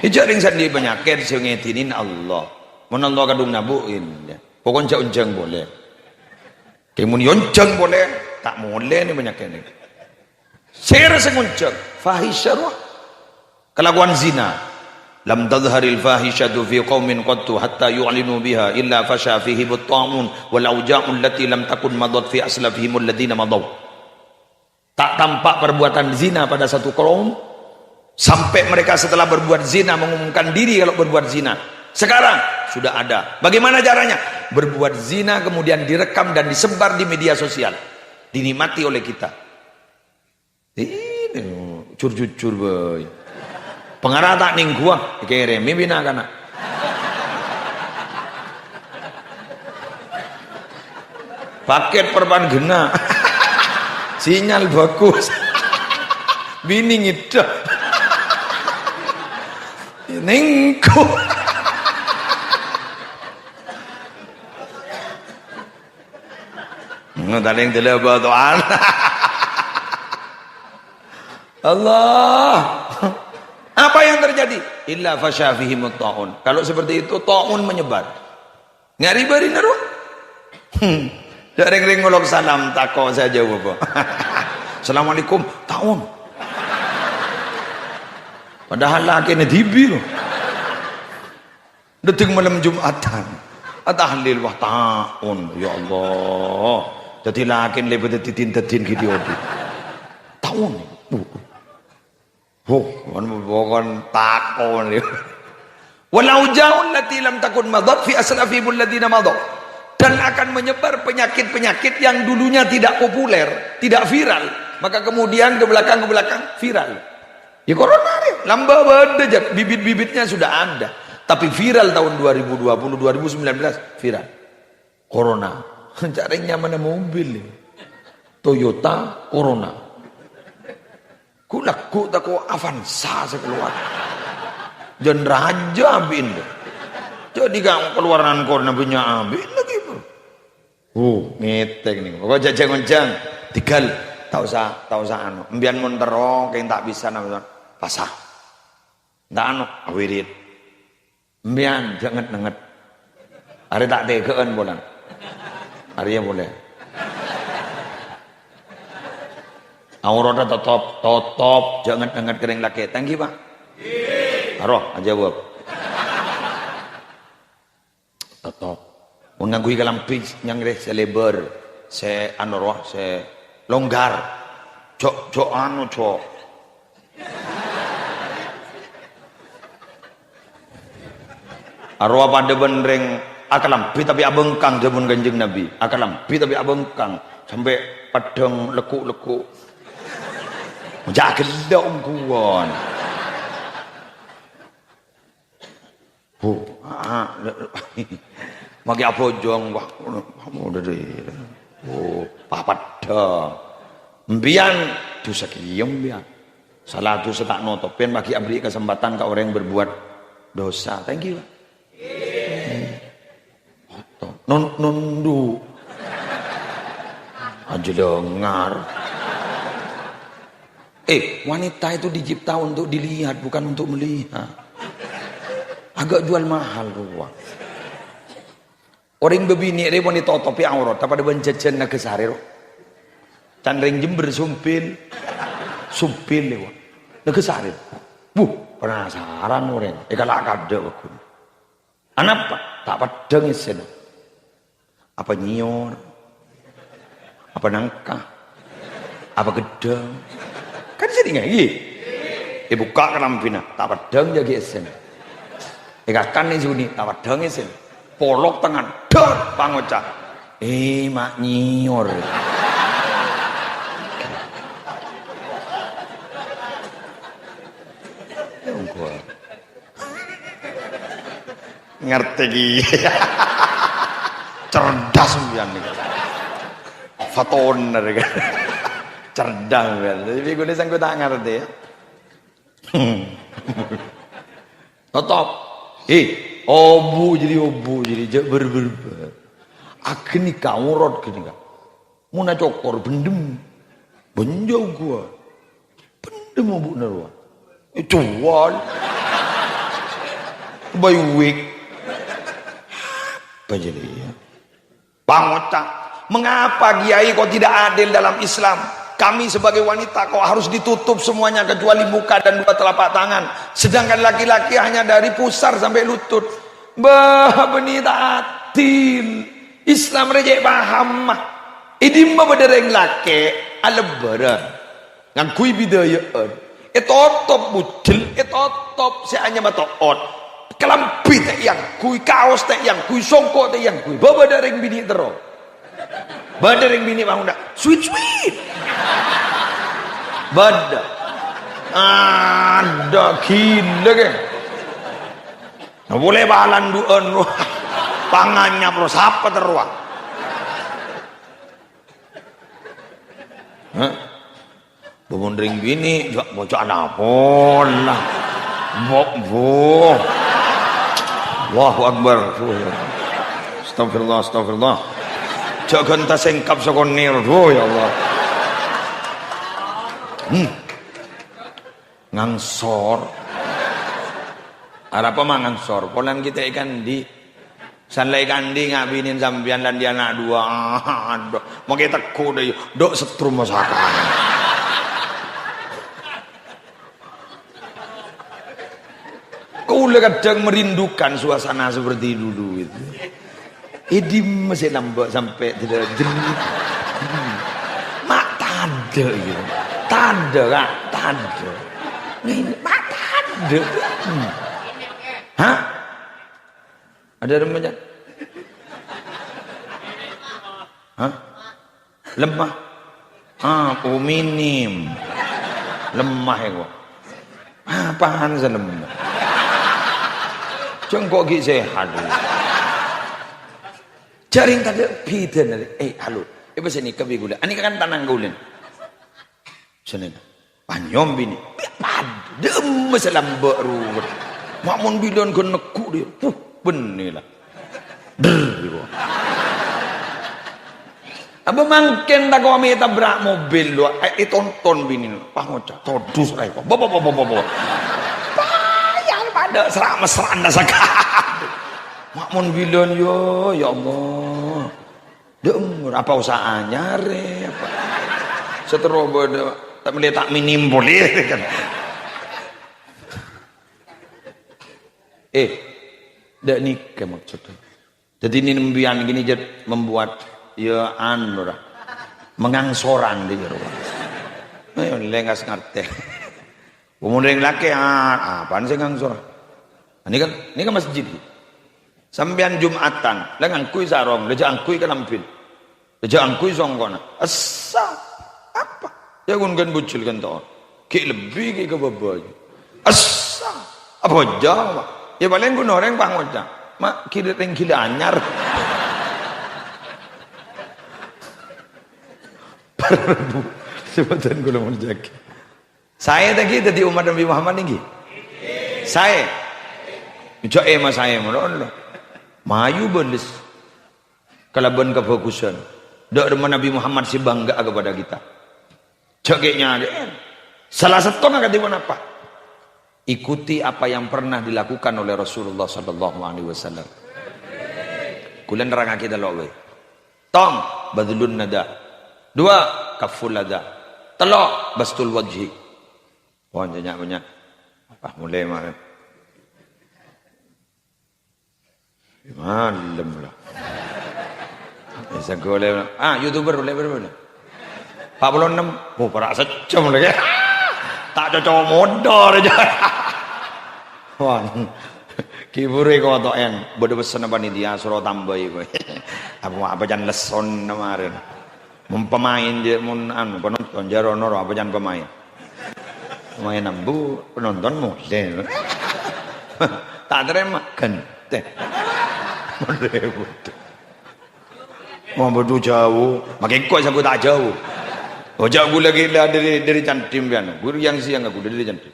Ijaring sandi penyakit sengitinin Allah. Mon Allah kadung nabuin. Pokoknya unjang boleh. Kemudian unjang boleh, tak boleh ni banyak ni. Saya rasa unjang, fahisyah kelakuan zina. Lam tadharil fahishatu fi qaumin qattu hatta yu'linu biha illa fasha fihi at-ta'un wal auja'u allati lam takun madat fi aslafihim alladhina madaw. Tak tampak perbuatan zina pada satu kaum sampai mereka setelah berbuat zina mengumumkan diri kalau berbuat zina. Sekarang sudah ada. Bagaimana caranya? Berbuat zina kemudian direkam dan disebar di media sosial. Dinikmati oleh kita. Ini curcur boy. Pengarah tak ning gua kirim mimpina kana. Paket perban gena. Sinyal bagus. Bining itu. Ningku. Taling telaba tuan. Allah. Apa yang terjadi? Illa fasyafihim at-ta'un. Kalau seperti itu ta'un menyebar. Ngari bari naru. Ring-ring ngolok salam tako saja apa. Assalamualaikum ta'un. Padahal laki ni dibi loh. Detik malam Jumatan. Tahlil wah ta'un. Ya Allah. Jadi lakin lebih tetin gitu odi. Tahun. Bukan takon. Walau jauh lati lam takun madat fi aslafihim alladziina madat. Dan akan menyebar penyakit-penyakit yang dulunya tidak populer, tidak viral, maka kemudian ke belakang viral. Ya corona ni, lamba ada bibit-bibitnya sudah ada. Tapi viral tahun 2020, 2019 viral. Corona. Caranya mana mobil Toyota Corona. Ku tako Avanza sekeluar. Jan raja bin. Jadi kamu keluaran Corona punya abin lagi bro. Ngetek nih. Pokoknya jajang-jajang tigal tak usah anu. Mbian mun tero kayak tak bisa namanya pasah. Ndak anu awirit. Mbian jangan nenget. Are tak tegaan bolan. Arya boleh. Aurata totop, jangan dengar kering laki. Thank you, Pak. Aroh, aja jawab. Totop. Mengganggu kalam pitch yang selebar, se anoroh, se longgar. Cok anu cok. arwah pada benreng akalam pi tapi abengkang jamun Kanjeng Nabi akalam pi tapi abengkang sampai padang lekuk-lekuk jaga dong kuon magi apa jong wah udah deh papat dong mbian dosa kiyem mbian salah dosa tak notopin bagi abri kesempatan ke orang yang berbuat dosa. Thank you. Nundu aja dengar. Wanita itu dicipta untuk dilihat bukan untuk melihat. Agak jual mahal ruang. Orang bebini dia wanita topi aurat tapi ada benjajan nak kesari. Candring Jember sumpil lewat. Nak kesari. Penasaran orang. Kalau ada aku. Anak tak padang isen. Apa nyior? Apa nangka? Apa gedang? Kan jadi nggak? Buka kerampina. Tak padang jadi isen. Kan ni suni. Tak padang isen. Polok tangan. Dor pangocah. Mak nyior. Ngerti gila. Cerdas mbian nih. Fatoner kan. Cerdas mbian. Tapi gue sang gue tak ngerti ya. Tetap. Obu jadi berber. Agni kaurot gini kan. Muna cokor bendem. Benjau gua. Bendem obu nerwa. Cuan. Bayu wik. Apa jadi ya? Pangocak. Mengapa kiai kok tidak adil dalam Islam? Kami sebagai wanita kok harus ditutup semuanya kecuali muka dan dua telapak tangan. Sedangkan laki-laki hanya dari pusar sampai lutut. Benih tak adil. Islam rejek paham mah. Idimba bedereng laki alebaran. Ngakui bidayaan. Etotop budil, etotop si hanya matoot. Kelampi tak yang kui kaos tak yang kui songkok tak yang kui. Bawa dereng bini terus. Badereng bini bangun dah. Sweet. Bada. Ada gila kan. Nah, boleh balan duan pangannya bro siapa teruang. Bumundring bini juga bocah napon lah. Bo. Allahu Akbar. Astagfirullah. Jangan tak sengkap sekonir. Oh ya Allah. Ngangsor. Apa mah ngangsor? Polan kita ikan di sanlai kandi ngabinin sambian dan dia anak dua. Mau kita kuda dok setrum masakan. Kau kadang merindukan suasana seperti dulu itu. Edim masih nambah sampai tidak jerit. Mak tanda gitu. Tanda kak, tanda. Ini mak tanda. Hah? Ada remaja? Hah? Lemah? Minim. Lemah ya kok. Apaan sih lemah? Cengkok gigi sehat. Jaring kada piden. Halo. Apa sini kebi gula? Ani kan tanang gulen. Sini. Panyom bini. Dem selambak ruwet. Makmun bilon ke neku dia. Benilah. Der. Apa mungkin tak kau ambil tabrak mobil lu? Tonton bini lu. Pangocak. Todus rai kok. Bawa. Bayang pada serak mesra anda sakit. Makmun bilon yo, ya Allah. Dem, apa usahanya re? Apa? Seterobo tak boleh tak minim boleh kan? Dak nikah maksudnya. Jadi ini nembian gini jadi membuat ya ora mengangsoran di rumah. Ayo lengas ngerti. Umur yang laki apaan sih ngangsor? Ini kan masjid. Sampean Jumatan, lang angkuy sarong, leja angkuy kalampin. Leja angkuy songkona. Asa apa? Ya kun kan bucil kan to. Ki lebih ki kebaboy. Asa apa jawab? Ya paling kun orang pangoda. Mak kira ring gila anyar. Parbu sebatan kula mun jaki. Saya tadi di umat Nabi Muhammad niki. Saya. Joe mas saya mun Mayu belis kalaban kefokusan dak demen Nabi Muhammad si bangga kepada kita ceknya salah satu ngakatipun apa ikuti apa yang pernah dilakukan oleh Rasulullah sallallahu alaihi wasallam kula nerangake delok we tong badlun nada dua kaful nada telok bastul wajhi banyak apa mulai mah malam lah. Bisa golek. YouTuber boleh berapa? 46. Oh, perak secam lagi. Tak cocok modal aja. Wah. Kibure kok token. Bodo pesen panitia suruh tambahi kowe. Apa jan leson kemarin. Pemain je mun penonton jarono apa jan pemain. Pemain nambu penonton model. Tak terima kan. Mau berdua jauh, makin kuat sampai tak jauh. Oh jauh lagi lah dari cantim kan. Guru yang siang aku dari cantim.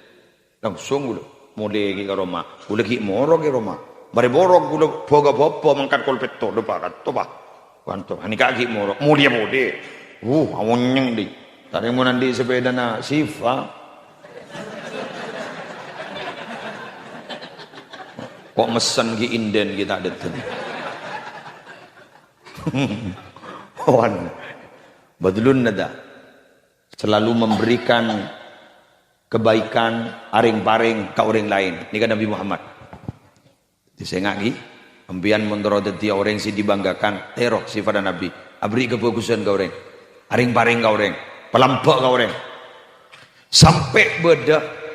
Langsung gula, mulai ke Roma. Gula ki moro ke Roma. Mari borok gula boga bopo mangkat kolpet to depan kat to bah. Kanto, ani kaki moro. Mulia mode. Awonyeng di. Tadi mau nanti sepeda na Siva. Kok mesen ki inden kita ada tuh. Wan. Badlun nada. Selalu memberikan kebaikan aring-paring ke orang lain. Ini kan Nabi Muhammad. Disengaki ambian mentoro dadi orang si dibanggakan terok sifat Nabi. Abri kefokusan ke orang. Aring-paring ke orang. Pelampok ke orang. Sampai beda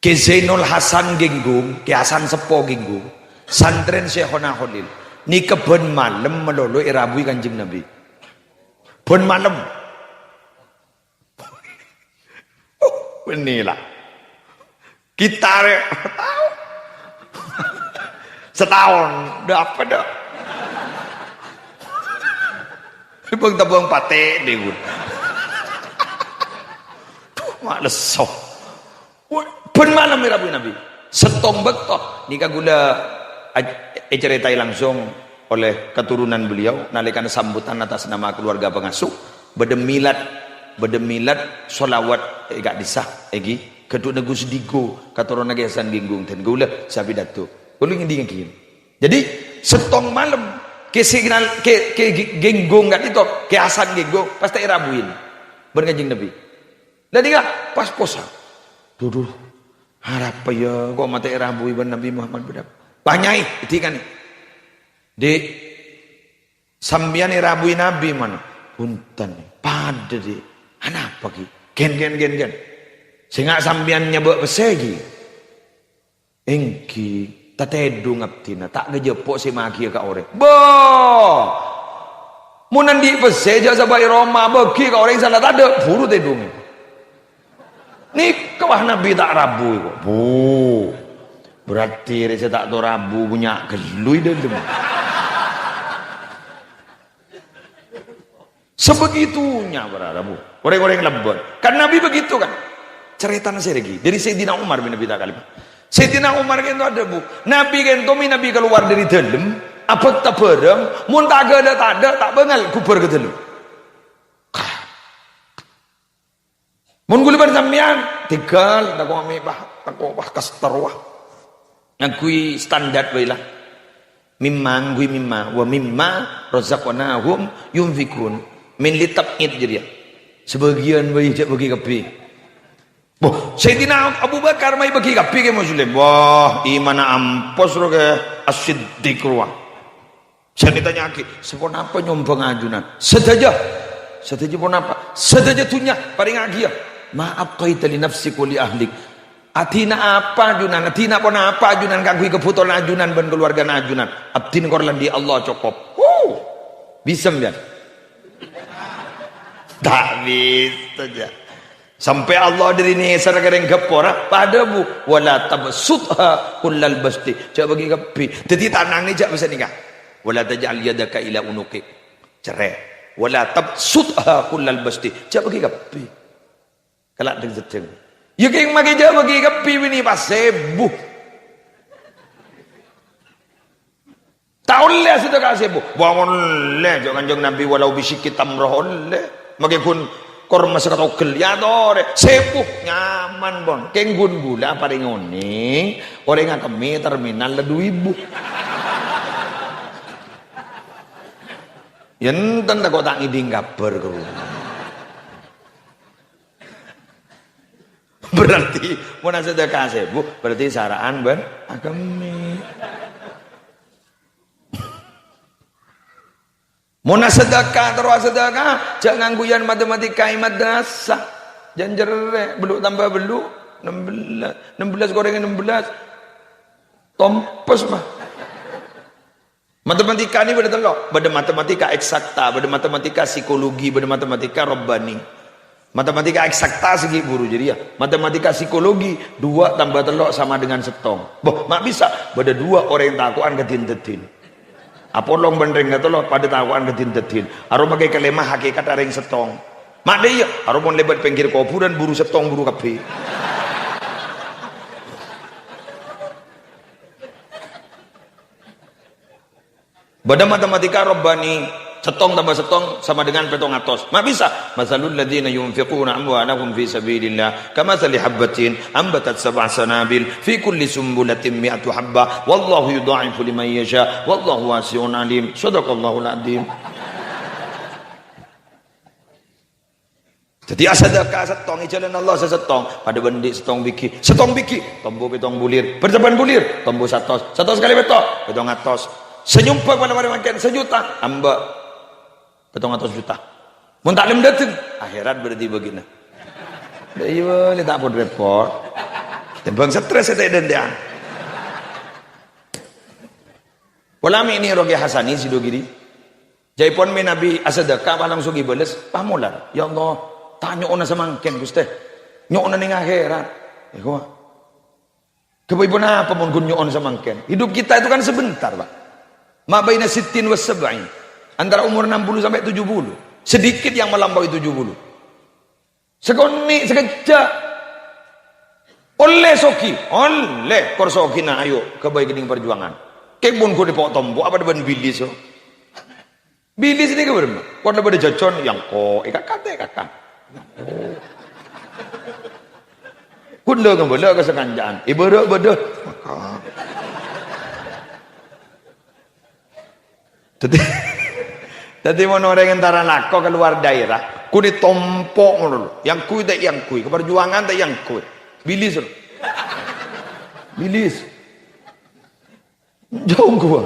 ke Zainul Hasan Ginggung, ke Hasan Sepo Ginggung, santren Syekhona Khalil. Ni keben malam melolo irabui Kanjeng Nabi. Ben malam. Inilah. Kita tahu. Setahun, dah apa dah? Ibang tabung pate deh. Males sok. Ben malam mirabu Nabi setong bekto nika gula ceritai langsung oleh keturunan beliau nalikan sambutan atas nama keluarga pengasuh bedemilat solawat gak disah egi kedua negus digo katurun nagesan ginggung dan gula sabidato ulung ngendi ngin jadi setong malam ke signal ke ginggung gak itu ke asan ginggung pasti irabuin berkajing Nabi dan dia pas posa duduk harap ya kok mata rabu iban Nabi Muhammad bedap banyak itu kan di sambian rabu Nabi mana punten pada di apa ki gen sehingga sambian nyebut pesegi engki tatedu ngaptina tak ngejepok si maki ka ore boh munan di peseja sabai Roma bagi ka orang salah ada buru tedung Nih kawah Nabi tak rabu kok. Berarti saya tak tahu rabu punya gelui dalam. Sebegitunya berabu. Orang-orang lebat. Kan Nabi begitu kan. Cerita nasi lagi. Dari Sayyidina Umar bin Abi Thalib. Sayyidina Umar kan itu ada bu. Nabi kan itu Nabi keluar dari dalam. Apa tak berem. Muntaga ada tak ada tak bengal kubar ke dalam. Mun gula sampean tinggal tak kami bah kastarwah. Ngakui standar bae lah. Mimma wa mimma razaqnahum yunfikun min litabid jadi. Sebagian bae jak bagi kapi. Boh, Sayyidina Abu Bakar mai bagi kapi ke muslim. Wah, iman ampos ro ke as-siddiq ruah. Saya ditanya lagi, sepon apa nyombang ajunan? Sedaja pun apa? Sedaja tunya paling agia. Maaf qaita li nafsika li ahlik. Atina apa ajunan? Atina pun apa ajunan? Kagui kebutuhan ajunan ben keluarga ajunan. Atin korlan di Allah cokop. Bisa kan? Tak bisa aja. Sampai Allah diri ni serang gepora pada bu wala tabsutha kullal basti. Coba bagi kepi. Jadi tanang ni jak bisa nikah. Wala taj'al yadaka ila unuki. Cerai. Wala tabsutha kullal basti. Coba bagi kepi. Kelak deng sedeng. Ya keng magi jak bagi kepi ini pas sebu. Taullah sudah kasih bu. Bangun le jangan jeng Nabi walau bisikit tamroh le. Magipun korma sekatau ya dore sepuh nyaman bon kenggun gula paling ngoni orang kami terminal le 2000 yen ten tak tak ngiding kabar ke berarti mau sedekah sepuh berarti saraan ben agami Muna sedekah terus sedekah jangan guyan matematika madrasah janjere beluk tambah beluk 16 goreng 16 tompes mah matematika ni beda telok beda matematika eksakta beda matematika psikologi beda matematika robbani matematika eksakta segi guru jadi ya matematika psikologi 2 tambah telok sama dengan setong boh mak bisa beda 2 orang yang takuan kedin-dedin Apolong bendring kata lo pada tahuan kedin-dedin. Arum pakai kelemah hakikat aring setong. Mak dia, arum mon lebat pinggir kopu dan buru setong buru kape. Bada matematika robbani setong tambah setong sama dengan petong atos. Mak bisa. Masalul ladzina yunfiquna amwalahum fi sabilillah kamathali habbatin ambatat sab'a sanabil fi kulli sumbulatin mi'atu habba wallahu yudha'ifu liman yasha wallahu wasi'un alim. Shadaqallahul adzim. Jadi sedekah setong jalan Allah sesetong pada bendi setong biki tombo betong bulir berjaban bulir tombo satos kali betok betong atos senyumpak pada makan sejuta amba betong atos juta mun taklim dateng akhirat berarti begini iya ini tak pun repot tembang stres saya tak dendian walami ini rogi hasani sido giri jaipon mi nabi asadaka palang sugi beles pamulan ya Allah tanya ona samangken guste nyok ning akhirat ya kebaipun apa mun kun nyok samangken hidup kita itu kan sebentar Pak ma baina sittin was sab'in antara umur 60 sampai 70 sedikit yang melampaui 70 sekoni sekejap oleh soki oleh korsoki na ayo kebaikan perjuangan kebun ku dipok tombo apa depan bilis so bilis ini keberma kau pada jajon yang ko kakak kun lo kembali ke sekanjaan ibadah maka jadi mau orang antara nako keluar daerah ku ditompok ngono yang kui tak yang kui keperjuangan tak yang kui bilis jauh gua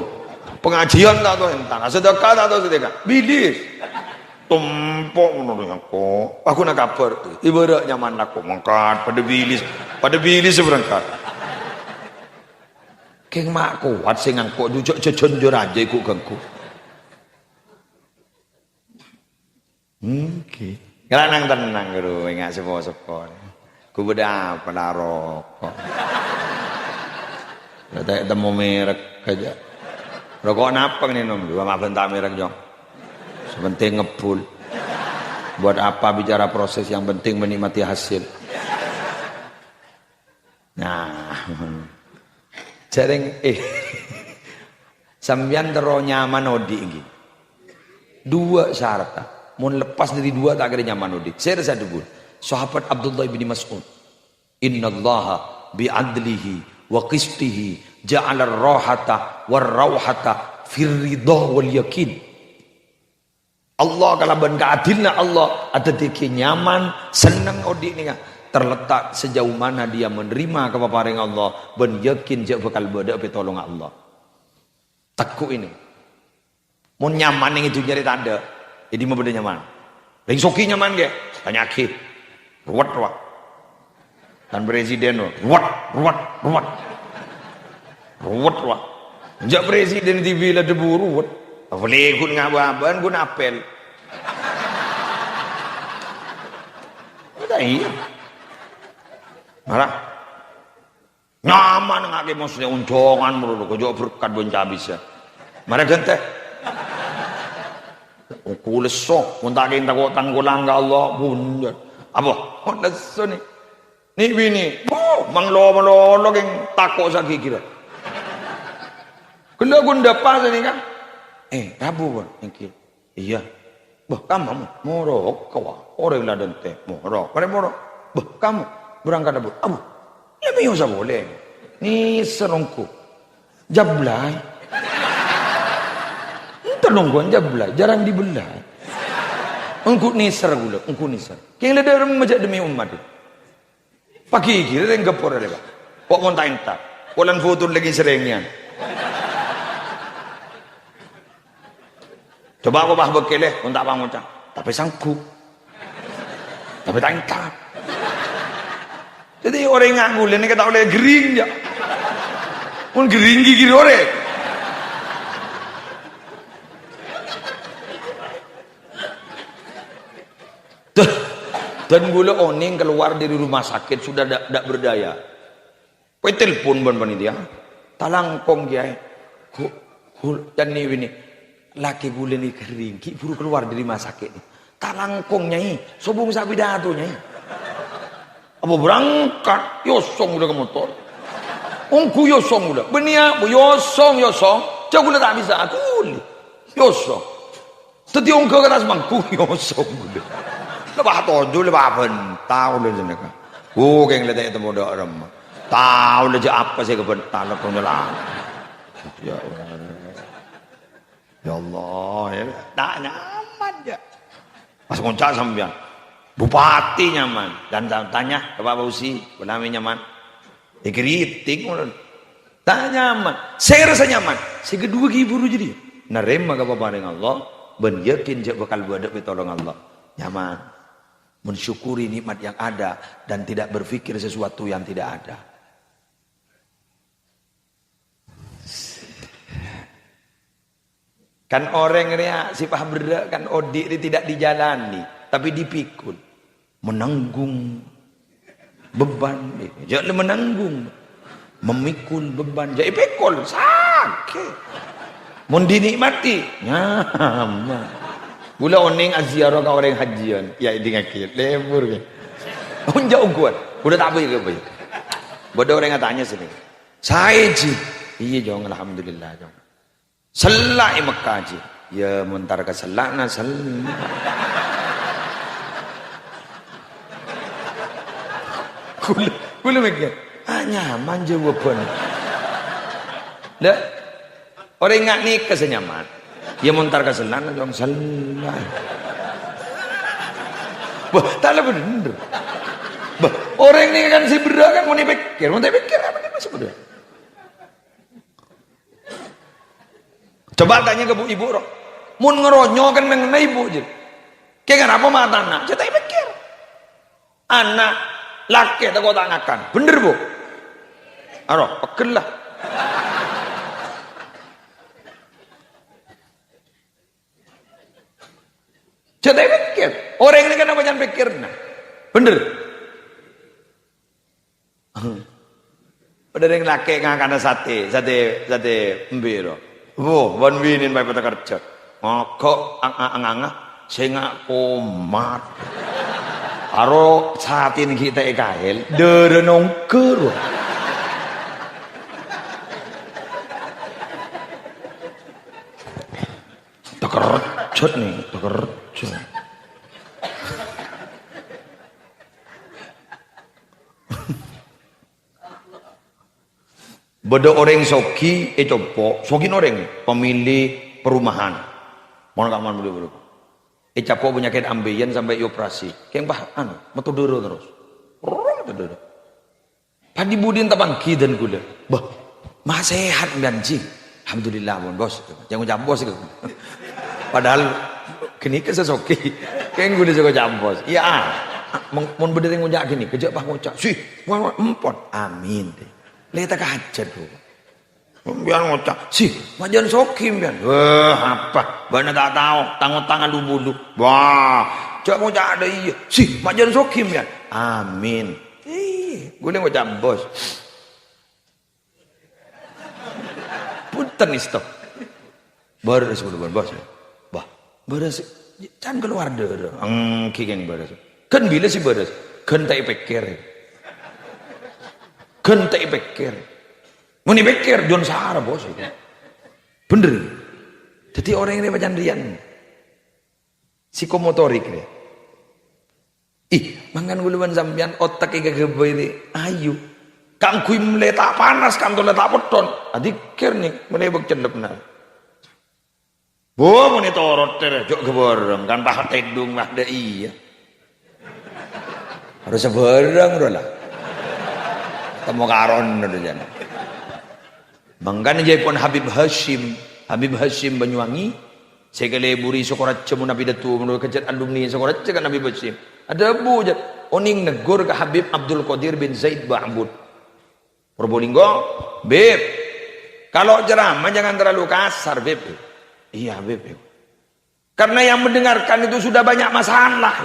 pengajian tak tahu entah sedekah tak tahu sedekah bilis tompok ngono yang ko aku nak kabar ibarat nyaman aku mangkat pada bilis berangkat keng mak kuat sing angko jujuk jejon jur aja iku ganggu Oke. Kalau nang tenang guru, enggak sepo-sepo. Ku beda apa rokok. Ada temu merek aja. Rokok napa nih nom? Dua maaf tak merek jong. Sepenting ngepul. Buat apa bicara proses yang penting menikmati hasil. Nah, jaring sambian tero nyaman odi iki. 2 syarat. Mau lepas dari 2 tak ada nyaman udik. Saya rasa dulu. Sahabat Abdullah bin Mas'ud. Innallaha bi'adlihi wa qistihi ja'ala ar-rahata war-rauhata firridha wal yakin. Allah kalau ben keadilna Allah ada diki nyaman senang udik ni terletak sejauh mana dia menerima kepaparing Allah ben yakin je bakal beda pitolong Allah. Takku ini. Mau nyaman yang itu jadi tanda. Jadi mau beda nyaman. Ring soki nyaman ke? Penyakit. Ruwet. kan presiden ruwet ruwet ruwet ruwet ruwet jak presiden TV lah debu ruwet boleh kun ngababan kun apel udah iya marah nyaman ngake maksudnya uncongan mulu kok berkat bonca bisa marah gente kules sok muntakin takotan kulang ke Allah bunda apa leso nih nih bini manglo yang takut sakit kira kena gunda pas ini kan rabu bang iya bah kamu moro kawa orang ladan teh moro kare moro bah kamu berangkat abu lebih usah boleh ni serongku jablay terlongguan jablay jarang dibelah engkau nisar gula engkau nisar kyang leda orang majak demi umat pagi kira yang gapor ada pak kok montain tak walan foto lagi seringnya coba aku bah bekeleh untuk apa ngucap tapi sanggup tapi tak ingkap jadi orang ngaku ini kata oleh gering ya pun gering gigi orang dan gula oning keluar dari rumah sakit sudah tidak berdaya kau telepon ban panitia talangkong kiai dan ini laki gula ni kering ki buru keluar dari rumah sakit talangkong nyai sobong sapi datu nyai apa berangkat yosong udah ke motor ongku yosong udah benia bu yosong jauh gula tak bisa aku yosong tadi ongku ke atas bangku yosong udah lebah tojo lebah bentau le jenaka keng letak itu modal ram tahu le apa sih kebental kau nyala ya Allah ya tak nyaman ya pas ngoncak sampean bupati nyaman dan tanya ke Pak Bausi belami nyaman dikritik tak nyaman saya rasa nyaman si kedua giburu jadi nerima ke bapak dengan Allah ben yakin je bakal buat pitolong Allah nyaman mensyukuri nikmat yang ada dan tidak berpikir sesuatu yang tidak ada. Kan orang ria sifat berat kan odik ini tidak dijalani tapi dipikul menanggung beban jangan menanggung memikul beban jadi pikul sakit mun dinikmati nyaman gula oning aziarah ka orang hajian ya ini ngakil lemur kan unjak ukuan udah tak baik ke baik bodoh orang tanya sini saya ji iya jong alhamdulillah jong selak Mekah ji ya mentar ke selak na selak gula mikir nyaman jawaban dah orang ngak nikah senyaman ya montar ke selan dong selan bah tak bener bah orang ini kan si berak kan mau dipikir apa nih masih berak coba tanya ke bu ibu roh mun ngeronyo kan mengenai ibu je kayak kenapa mata anak saya pikir anak laki tak kau tangakan bener bu aroh pegel lah saya pikir orang ini kan apa jangan pikir nah bener ada yang laki ngakan sate mbiro wan winin baik pada kerja ngokok anganga saya nggak komat aro saat ini kita ekael derenongker tekercut nih tekercut beda orang soki copo soki orang pemilik perumahan mau nggak mau dulu capo penyakit ambeien sampai operasi kayak bah metu dulu terus padi budin tabangki dan gula bah mah sehat banci alhamdulillah mon bos jangan ucap bos padahal kini ke sesoki kayak gula juga ucap bos iya Mun berdering ngucak gini, kejak pak ngucak. Sih, empon. Amin. Leta kajat tuh. Biar ngucak. Sih, majan sokim biar. Wah, apa? Bana tak tahu. Tangan dulu. Wah, cak ngucak ada iya. Sih, majan sokim biar. Amin. Gue ngucak bos. Punten istop. Beres udah bos. Bah, beres. Jangan keluar deh. Kiken beres. Kan bila sih beres. Kan tak pikir. Muni pikir John Sahara bos. Bener. Jadi orang ini macam rian. Psikomotorik dia. Mangan guluan sampean otak iga gebere. Ayo. Kang kui meletak panas, kang letak beton. Adikir nih menebak cendep nah. Bo muni torot tere jok geboreng kan pahat tedung mah da iya. Harus seberang udah lah. Temu karon udah jana. Mangkan pun Habib Hashim Banyuwangi segala buri sokorat cemu nabi datu menurut kejat alumni sokorat kan Nabi Hashim ada bujat oning negur ke Habib Abdul Qadir bin Zaid Ba'bud Probolinggo. Beb, kalau ceramah jangan terlalu kasar beb. Iya beb, karena yang mendengarkan itu sudah banyak masalah.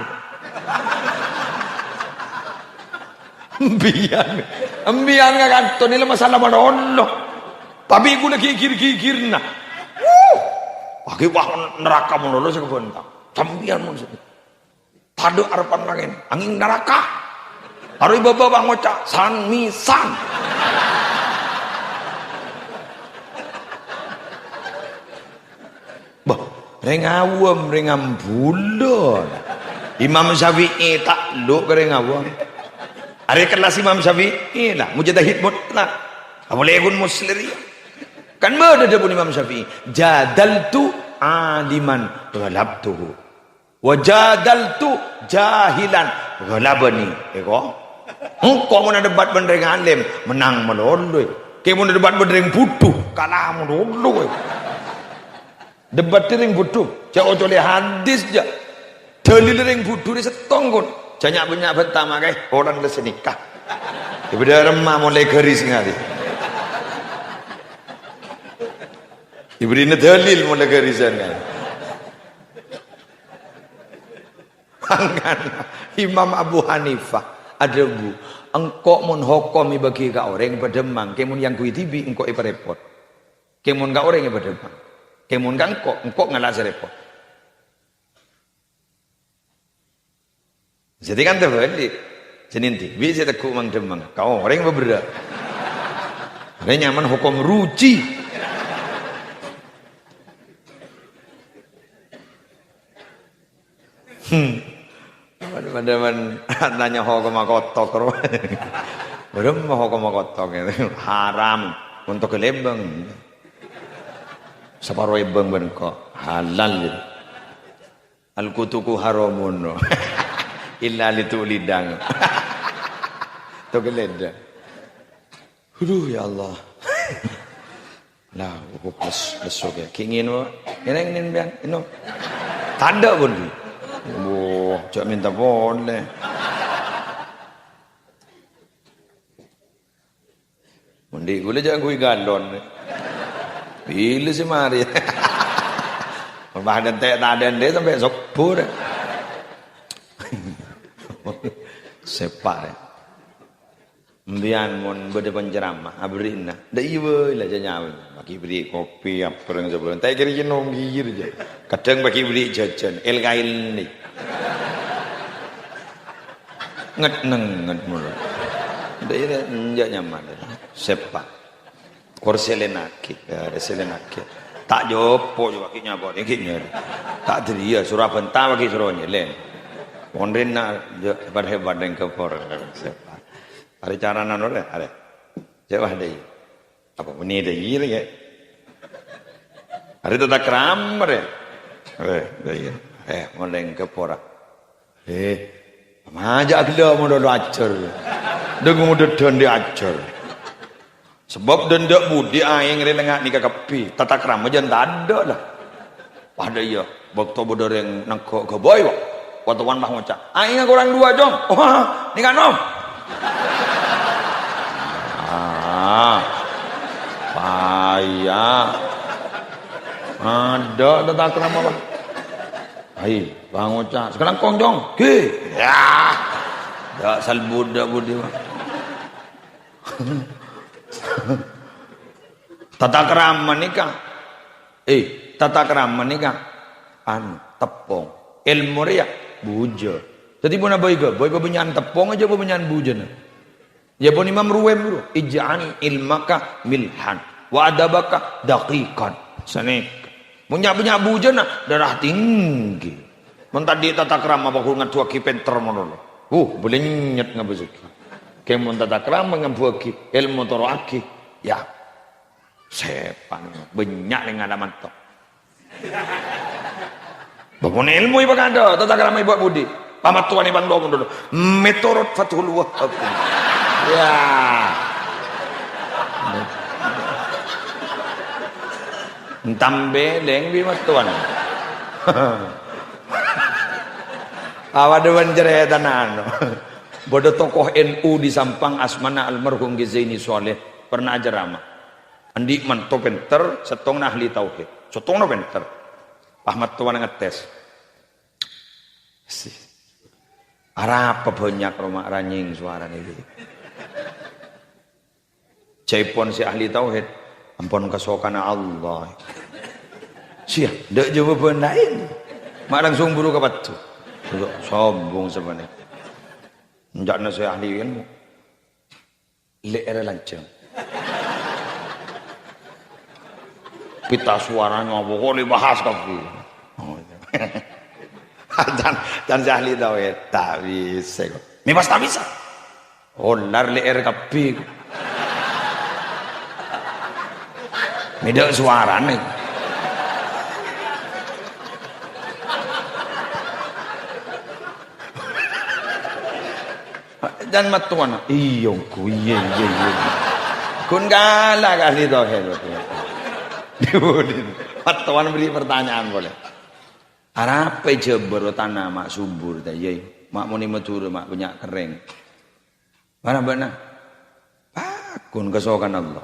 Embiang kan tonil masalah mana Allah. Tapi gue lagi kikir nah. Pagi wah neraka menurut saya kebentak. Campian mun. Tado arepan langit, angin neraka. Hari baba bang ngocak san misan. Bah, rengawam rengam bulon. Imam Syafi'i tak lu rengawam. Hari kelas Imam Syafi'i lah, mujtahid mutlak. Amulegun muslim. Kan ada pun Imam Syafi'i. Jadaltu aliman ghalabtuhu. Wa jadaltu jahilan ghalabani. Eko. Engkau mau debat bendering alim menang meloloy. Kau mau debat bendering butuh kalah meloloy. Debat ring butuh. Jauh oleh hadis je. Dalil ring butuh ni setonggon. Jangan banyak pertama guys. Orang lesai nikah. Ibadah remah mulai garis ngali. Diberi dalil mulai garisan kan. Imam Abu Hanifah ada bu. Engkau mun hokomi bagi ka orang berdemang. Kemun yang kui tibi engkau ipa repot. Kemun ka orang yang berdemang. Kemun ka engkau ngalas repot. Jadi kan terbalik. Jeninti. Bisa takut mang demang. Kau orang yang berbeda. Ada nyaman hukum ruci. Teman-teman nanya hukum kotok, belum hukum kotok itu haram untuk kelembang. Separuh ebang berengko halal. Al-kutuku haramun, illa lidang. Tu keleda. Ya Allah. Lah, plus ya. Kingin wa, ingin biang, ino. Tanda pun. Wah, cak minta boleh. Mundi gula jangan kui galon. Pilih si mari. Bahkan tak ada dia sampai sopur. Sepak. Mbian mon berde penceramah abrina. Da iwe lah janyaw. Bagi beri kopi apa yang sebelum. Tak kira jenong gir je. Kadang bagi beri jajan el kail ni. Nget mulu. Da ira njak nyaman. Sepak. Korselenaki, ada selenaki. Tak jopo juga kinya bot, kinya. Tak dia surah bentah bagi suruhnya len. Pondren nak hebat dengan kepor. Sepak. Ada cara nano le, ada. Jawab deh. Apa bunyi deh ini ya? Ada tak kram le. Moleng ke pora. Majak gila mau dulu acer. Dengung udah dan dia acer. Sebab denda budi ayang relengak ni kakapi. Tata kram aja tak ada lah. Pada iya. Waktu bodoh yang nangkok ke boy. Watuan bah ngocak. Aing kurang 2 jong. Wah, ni kan om. Payah. Ada tata krama bah. Hai, bah ngocak. Sekarang kong jong. Ki. Ya. Dak sal budak budi bah. Tata krama nikah. Tata krama nikah. Tepung. Ilmu dia buja. Jadi pun apa iga? Boy penyan tepung aja penyan buja. Ya pun Imam Ruwem dulu. Ij'al ilmaka milhan wa adabaka daqiqan. Sanik. Punya buja na darah tinggi. Mentadi tata krama bakul ngatua ki penter mono. Boleh nyet ngabezeki. Kemo tata krama ngabuaki ilmu toro aki. Ya. Sepan banyak dengan alaman tok. Bangun ilmu ibu kada, tata krama ibu budi. Pamat tuan iban dong dulu. Meteorot Fathul Wahhab. Ya. Entambe leng bi matuan. Awadewan ceretan anu. Bodoh tokoh NU di Sampang Asmana almarhum Gizaini Soleh pernah ajarama. Andi man to penter setong ahli tauhid. Setong no penter. Ahmad tuan ngetes. Arapa banyak rumah ranying suara ini. Jaipon si ahli tauhid, ampun kesokan Allah. Sia, ndak jawaban lain. Mak langsung buru ke batu. Sombong sebenarnya. Njakna saya ahli ilmu. Lek era lancang. Pita suaranya boleh bahas kaki. Dan ahli tauhid tak bisa. Membas tak bisa. Olar lek kapi. Medak suarane. Dan matuan iya. Kun galak ahli tauhid. Matuan beri pertanyaan boleh. Arape jebero tanah mak subur ta ye. Mak muni metur mak punya kering. Mana bana? Pakun kesokan Allah.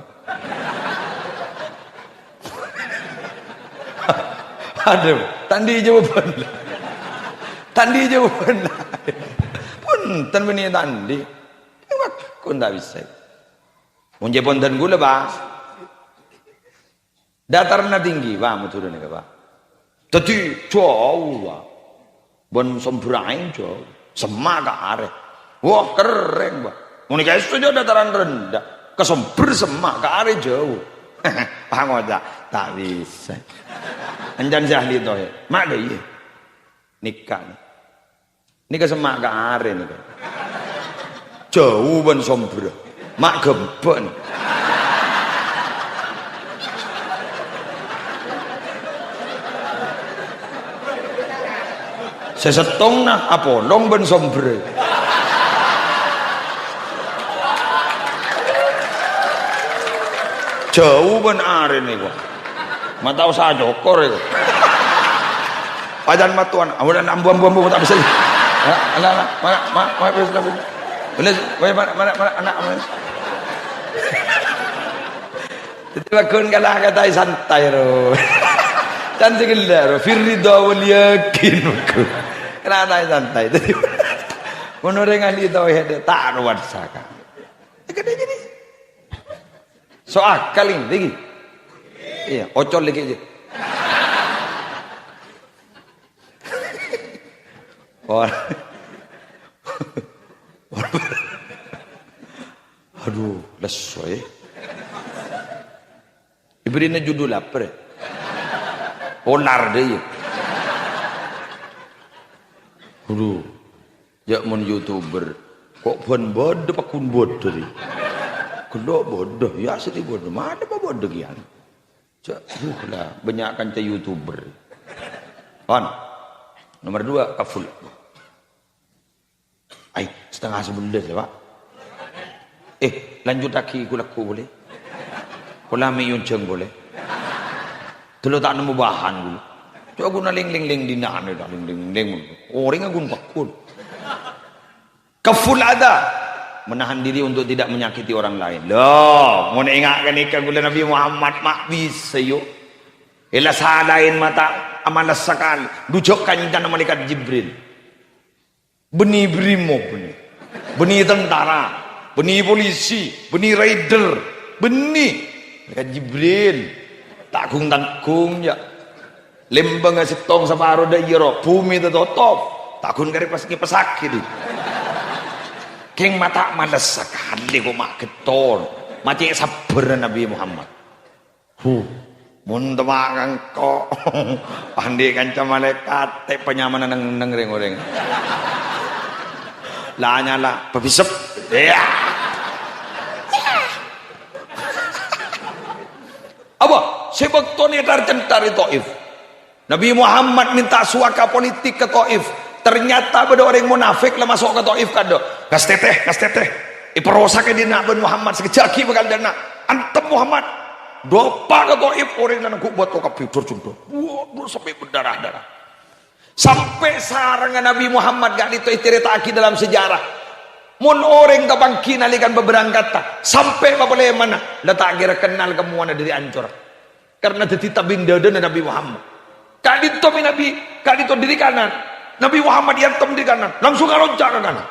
Aduh, tandi jawaban. Tandi jawaban. Punten beni tandi. Pakun tak bisa. Mun ponten gula ba. Datarna tinggi, ba metur ni ka ba. Tadi jauh, bon sembrain jauh, semak ke arah, wah keren bah. Monika itu jauh dataran rendah, kesember semak ke arah jauh. Paham tak bisa. Anjan ahli tu ya, mak deh ye, nikah, nikah semak ke arah nikah. Jauh bon sember, mak gempen. Sesetong nah apa long ben sombre. Jauh ben are nih gua. Mata usaha jokor itu. Pajan matuan, amudan ambu tak bisa. Mana bisa. Mana anak. Itu lakon kalah kata santai ro. Dan segala firida wal yakin. Kenapa santai tadi? Menurut ahli tauhid tak ruwet saka. Kada jadi. Soal kali lagi. Iya, ocol lagi aja. Aduh, lesu ya. Iberinya judul apa ya? Onar dia. Aduh, ya mon YouTuber. Kok pun bodoh pakun bodoh ni. Kalau bodoh, ya sedih bodoh. Mana apa bodoh kian? Lah, banyakkan cah YouTuber. Nomor 2 kaful. Setengah 11 ya Pak. Lanjut lagi kulaku boleh? Kula miyun jeng boleh? Dulu tak nemu bahan dulu. Coba guna ling dina ane dah ling. Orang agun bakul. Kaful ada menahan diri untuk tidak menyakiti orang lain. Loh, mau ingatkan ikan gula Nabi Muhammad mak bisa yuk. Ila salain mata amalas sakal dujukkan dan malaikat Jibril. Benih brimo benih tentara, benih polisi, benih raider, benih malaikat Jibril. Takung ya. Lembang setong separuh dah iro bumi tertutup takun kari pas sakit keng mata malas sekali kok mak ketor mati sabar Nabi Muhammad mun temangan kok pandai kanca malaikat teh penyamanan neng reng lah nyala pebisep ya apa sebab toni tercentar itu Taif. Nabi Muhammad minta suaka politik ke Taif. Ternyata ada orang munafik lah masuk ke Taif kado. Gas teteh. Iperosa ke dina Ben Muhammad sekejaki bakal dana. Antem Muhammad. Dopa ke Taif orang dan aku buat kau kapitur contoh. Wah, sampai berdarah-darah. Sampai sarangan Nabi Muhammad gak diceritakan dalam sejarah. Mun orang tabangki nalikan beberangkat sampai boleh mana letak kira kenal kamu mana dari ancur. Karena tetap tabing dada Nabi Muhammad. Kadito Nabi, kadito diri kanan. Nabi Muhammad yang tem diri kanan, langsung loncat ke kanan.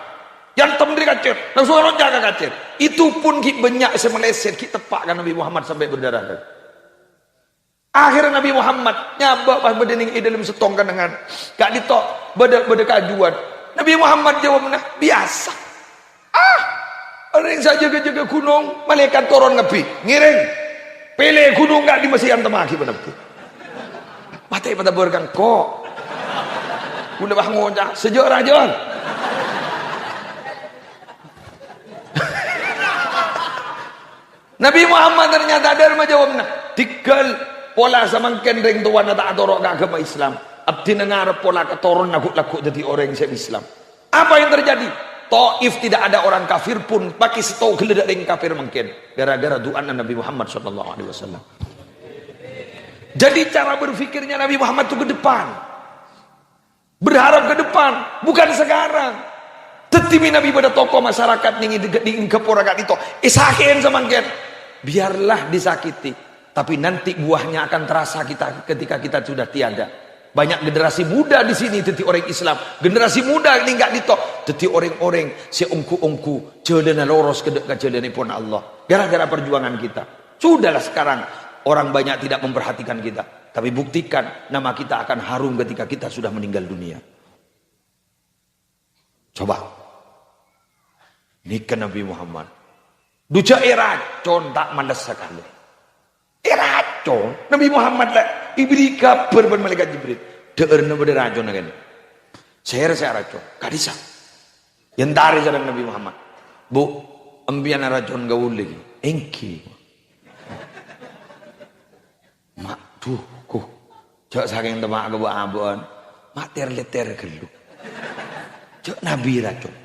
Yang tem diri kacir, langsung loncat ke kacir. Itu pun kita banyak semeleset, kita tepakkan Nabi Muhammad sampai berdarah. Akhirnya Nabi Muhammad nyabak pas berdening dalam setongkan dengan kadito berkajuan. Nabi Muhammad jawab biasa. Orang yang saja jaga gunung, malaikat turun ngepi, ngiring. Pilih gunung enggak di Mesir yang temaki benar-benar. Mati pada berkan kok udah bangun dah sejak rajon Nabi Muhammad ternyata ada menjawabnya tinggal pola sama kendeng tuan tak adorok agama Islam abdi nengar pola keturun laku jadi orang yang Islam. Apa yang terjadi? Taif tidak ada orang kafir pun pakai setau geledak yang kafir mungkin gara-gara doa Nabi Muhammad SAW. Jadi cara berfikirnya Nabi Muhammad itu ke depan. Berharap ke depan, bukan sekarang. Tetimi Nabi pada tokoh masyarakat yang diingkep orang itu. Isahin sama kan. Biarlah disakiti. Tapi nanti buahnya akan terasa kita ketika kita sudah tiada. Banyak generasi muda di sini teti orang Islam. Generasi muda ini enggak ditok. Teti orang-orang si ongku-ongku jalan loros ke jalan pun Allah. Gara-gara perjuangan kita. Sudahlah sekarang. Orang banyak tidak memperhatikan kita. Tapi buktikan nama kita akan harum ketika kita sudah meninggal dunia. Coba. Nikah Nabi Muhammad. Duca racun tak mandas sekali. Racun. Nabi Muhammad lah. Ibri kabar ber malaikat Jibril. Deerna pada racun kan. Saya racun. Kadisa. Yang tarik jalan Nabi Muhammad. Bu. Ambian racun gaul lagi. Engki. Mak tuh ku cok saking temak ke abon mak terleter gelu cok Nabi racun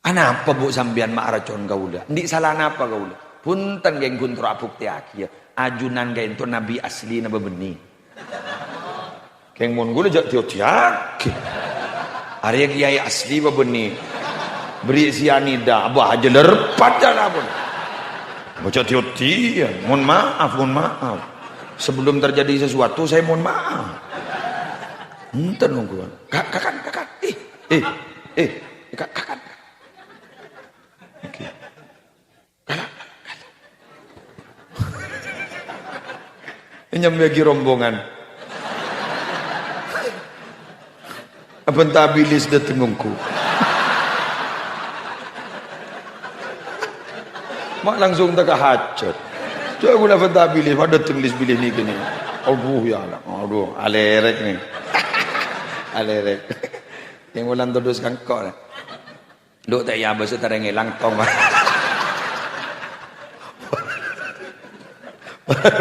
apa bu sambian mak racun gaula ndik salah apa gaula punten geng guntur apuk tiaki ya ajunan geng itu Nabi asli naba benih geng mon gula jok tiaki hari kiai asli ba benih beri sianida abah aja lerpat jangan pun bocok tioti ya mohon maaf sebelum terjadi sesuatu saya mohon maaf. Enten nunggu. Kakak. Kakak. Oke. Kakak. Nyambi rombongan. Apa tabilis datengungku. Mak langsung tak hajat. Coba guna fanta pilih, pada tulis pilih ni kini. Aduh ya Allah, aduh, alerek ni, alerek. Yang ulang terus kan kau. Lu tak ya bahasa terang hilang tong.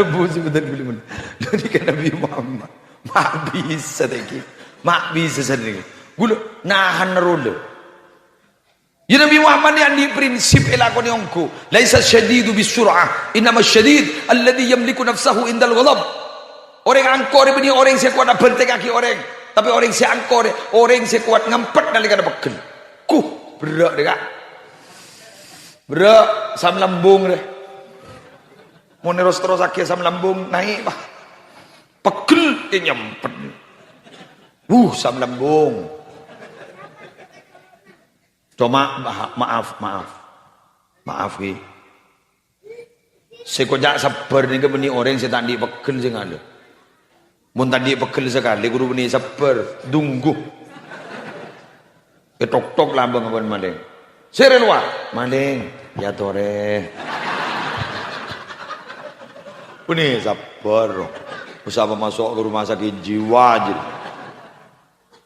Busi betul pilih mana. Lu ni kan Nabi Muhammad. Mak bisa tadi, mak bisa sendiri. Gula nahan rule. Ya Nabi Muhammad yang di prinsip elakon yongku. Laisa syadidu bisur'ah. Innama syadid alladhi yamliku nafsahu indal ghadab. Orang angkor ini orang saya kuat benteng kaki orang. Tapi orang saya angkor, orang saya kuat ngempet nalika pegel. Berak deh kak. Berak sam lambung deh. Mau terus sakit sam lambung naik bah. Pegel dia nyempet. Sam lambung. Cuma maaf ki. Saya kojak sabar ni ke beni orang saya tadi pegel sing ada. Mun tadi pegel sekali guru beni sabar, tunggu. Ketok-tok lambang apa maling. Sere luar, maling. Ya tore. Beni sabar. Usah masuk ke rumah sakit jiwa aja.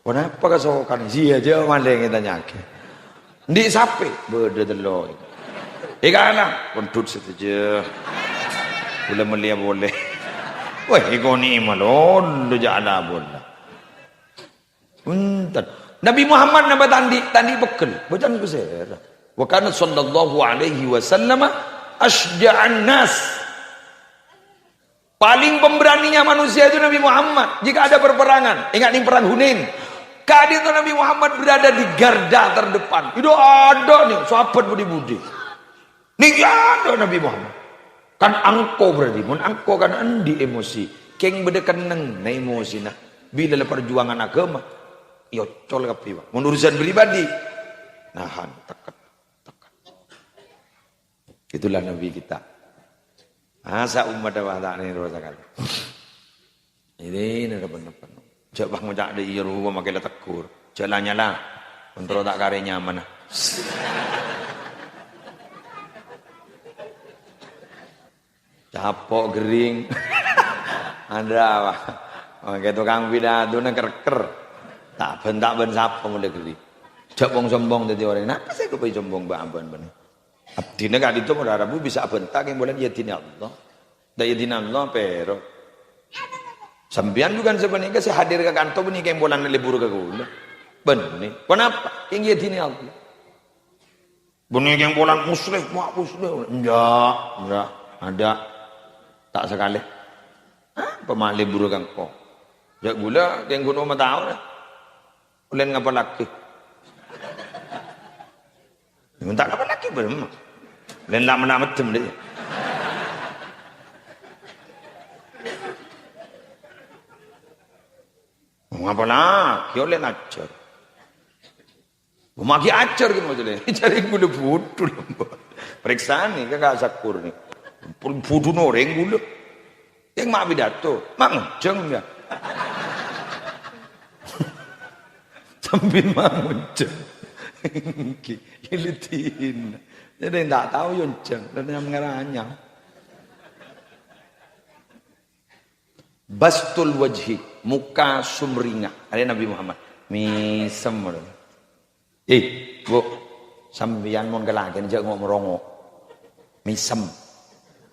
Kenapa kesokan? Zia aja maling kita nyake. Ndi sape? Beda deloi. Ikana, kontut saja. Boleh melia boleh. Wah, ikoni malon do jala bola. Untan. Nabi Muhammad napa tandi pegel. Bocan ku sera. Wa kana sallallahu alaihi wasallam asja'an nas. Paling pemberaninya manusia itu Nabi Muhammad. Jika ada perperangan, ingat nih perang Hunain. Kali itu Nabi Muhammad berada di garda terdepan. Itu ada nih sahabat budi-budi. Nih ada Nabi Muhammad. Kan angko berarti. Mun angko kan endi emosi. Keng beda keneng na emosi na. Bila le perjuangan agama. Yo col kapiwa. Mun urusan pribadi. Nahan tekan. Itulah Nabi kita. Asa umat dah tak ni rosa kali. Ini ada benar-benar. Coba ngajak dia rumah makai tekur. Jalannya lah. Kontrol tak kare nyaman. Capok gering. Ada apa? Makai tukang pidato nak ker. Tak ben siapa mulai gering. Coba sombong tadi orang. Kenapa saya kepai sombong ban. Abdi nak itu berharap bisa bentak yang boleh yatin Allah. Dah yatin Allah pero. Sambian bukan sebenarnya saya hadir ke kantor ini kayak bolan lebur ke gula. Benih. Kenapa? Yang dia ini Allah. Benih yang bolan muslim. Enggak. Ada. Tak sekali. Pemah lebur ke kau. Jak gula yang guna mata tahu lah. Ulen ngapa laki? Minta ngapa laki berem. Ulen lama macam dia. Ngapa lagi oleh ajar. Maki ajar gitu maksudnya. Cari gula bodoh lembut. Periksa nih kakak sakur nih. Bodoh noreng gula. Yang mak pidato, mak ngejeng ya. Sambil mak ngejeng. Gilitin. Jadi tak tahu yang jeng dan yang mengeranya. Bastul wajhi, muka sumringah. Ada Nabi Muhammad. Misem. Bu, sambian mon kelaki jangan ngomong merongok. Misem.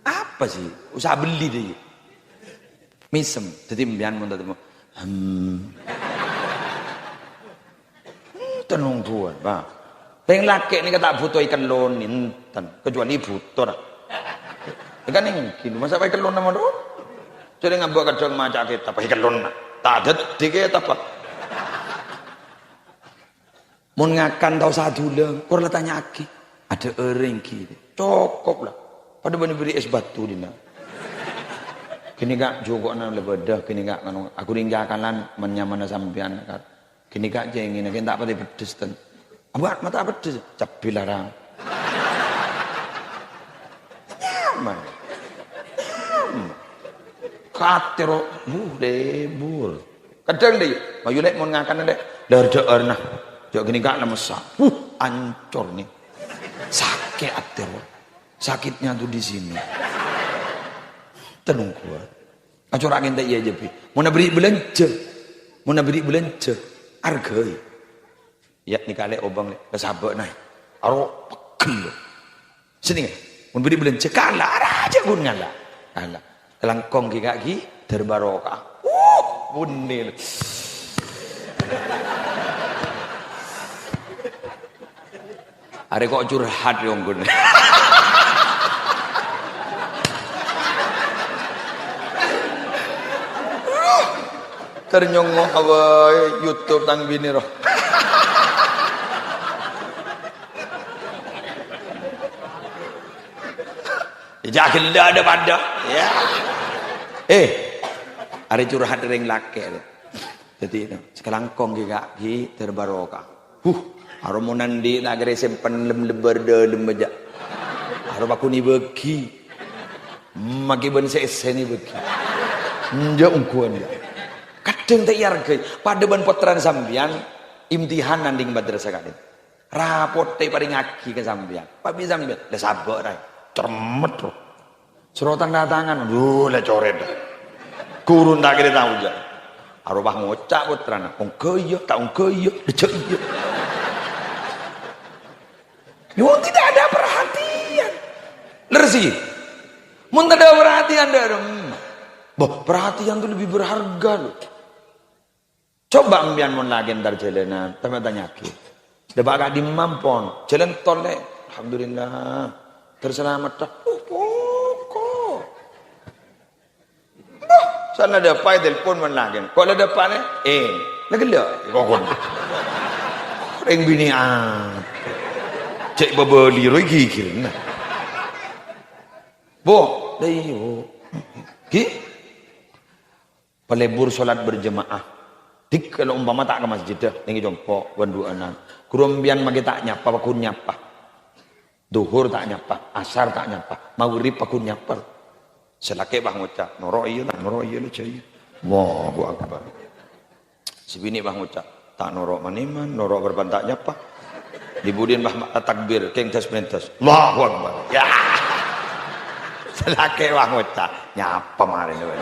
Apa sih? Usaha beli deh. Misem. Jadi sambian mon tadi tenung tuan, Pak. Yang laki ni kata butuh ikan lon intan, kecuali butuh dah. Ikan ini, masa ikan lon nama dulu? Jadi ngambil kadang macam kita, pakai kelon. Tak ada tiga apa. Mau ngakan tahu satu leng, kau tanya aki, ada orang kiri, cukup lah. Pada benih beri es batu di mana. Kini gak juga nak lebedah, kini gak kan aku ringgakan menyaman sampian kan. Kini gak jengin, kini tak pati pedes ten. Abang mata pedes, capi larang. Nyaman. Katero lebur. Kadang deh, mayu lek mau ngakan deh, dar nah. Jauh gini gak lemes. Ancur nih. Sakit atero. Sakitnya tuh di sini. Tenung kuat. Ancur angin tak iya jepi. Mau beri belanja. Mau beri belanja. Hargai. Ya ni kali obang le. Sabar nah. Aro pegel. Sini nggak? Mau beri belanja kalah aja pun ngalah. Kalah. Kelangkong kaki terbarokah. Bunil. Are kok curhat yang gue. ternyongok apa YouTube tang bini roh. Jahil dah ada pada ya. Hari curhat ring laki. Jadi sekarang kong ki terbarokah. Arum nandi nak gere simpen leber dalam aja. Arum aku ni bagi. Maki ben seseni bagi. Nja ungkuan dia. Kadang tak yargai pada ban potran sambian imtihan nanding madrasah kadang. Rapot te paring aki ke sambian. Papi sambian, dah sabar rai. Cermet loh. Serotan datangan, le coret. Kurun tak kira tahu je. Arubah ngocak putrana, ongkaya, tak ongkaya, lecek iya. Yo tidak ada perhatian. Lersi. Mun tak ada perhatian darum. Boh, perhatian itu lebih berharga loh. Coba ambian mun lagi ntar jalanan, tapi tanya ki. Debak gak dimampon, jalan tol le. Alhamdulillah. Terselamat dah. Pokok. Boh, sana dapat telepon mun lagi. Kok ada depan lagi le. Kokon. Ring bini cek babeli roi gigil nah. Boh, dah iyo. Ki? Pelebur solat berjemaah. Dik kalau umpama tak ke masjid dah, tinggi jompo, wanduanan. Kurumbian magi tak nyapa, pakun nyapa. Duhur tak nyapa, asar tak nyapa, maghrib pakun nyapa. Selake bang ngucap, noro iya lu cai. Wah, gua akbar. Si bini bang ngucap, tak noro maniman, noro berbantak nyapa. Dibudin bah takbir, keng tas pentas. Allahu akbar. Ya. Selake bang ngucap, nyapa marin tu.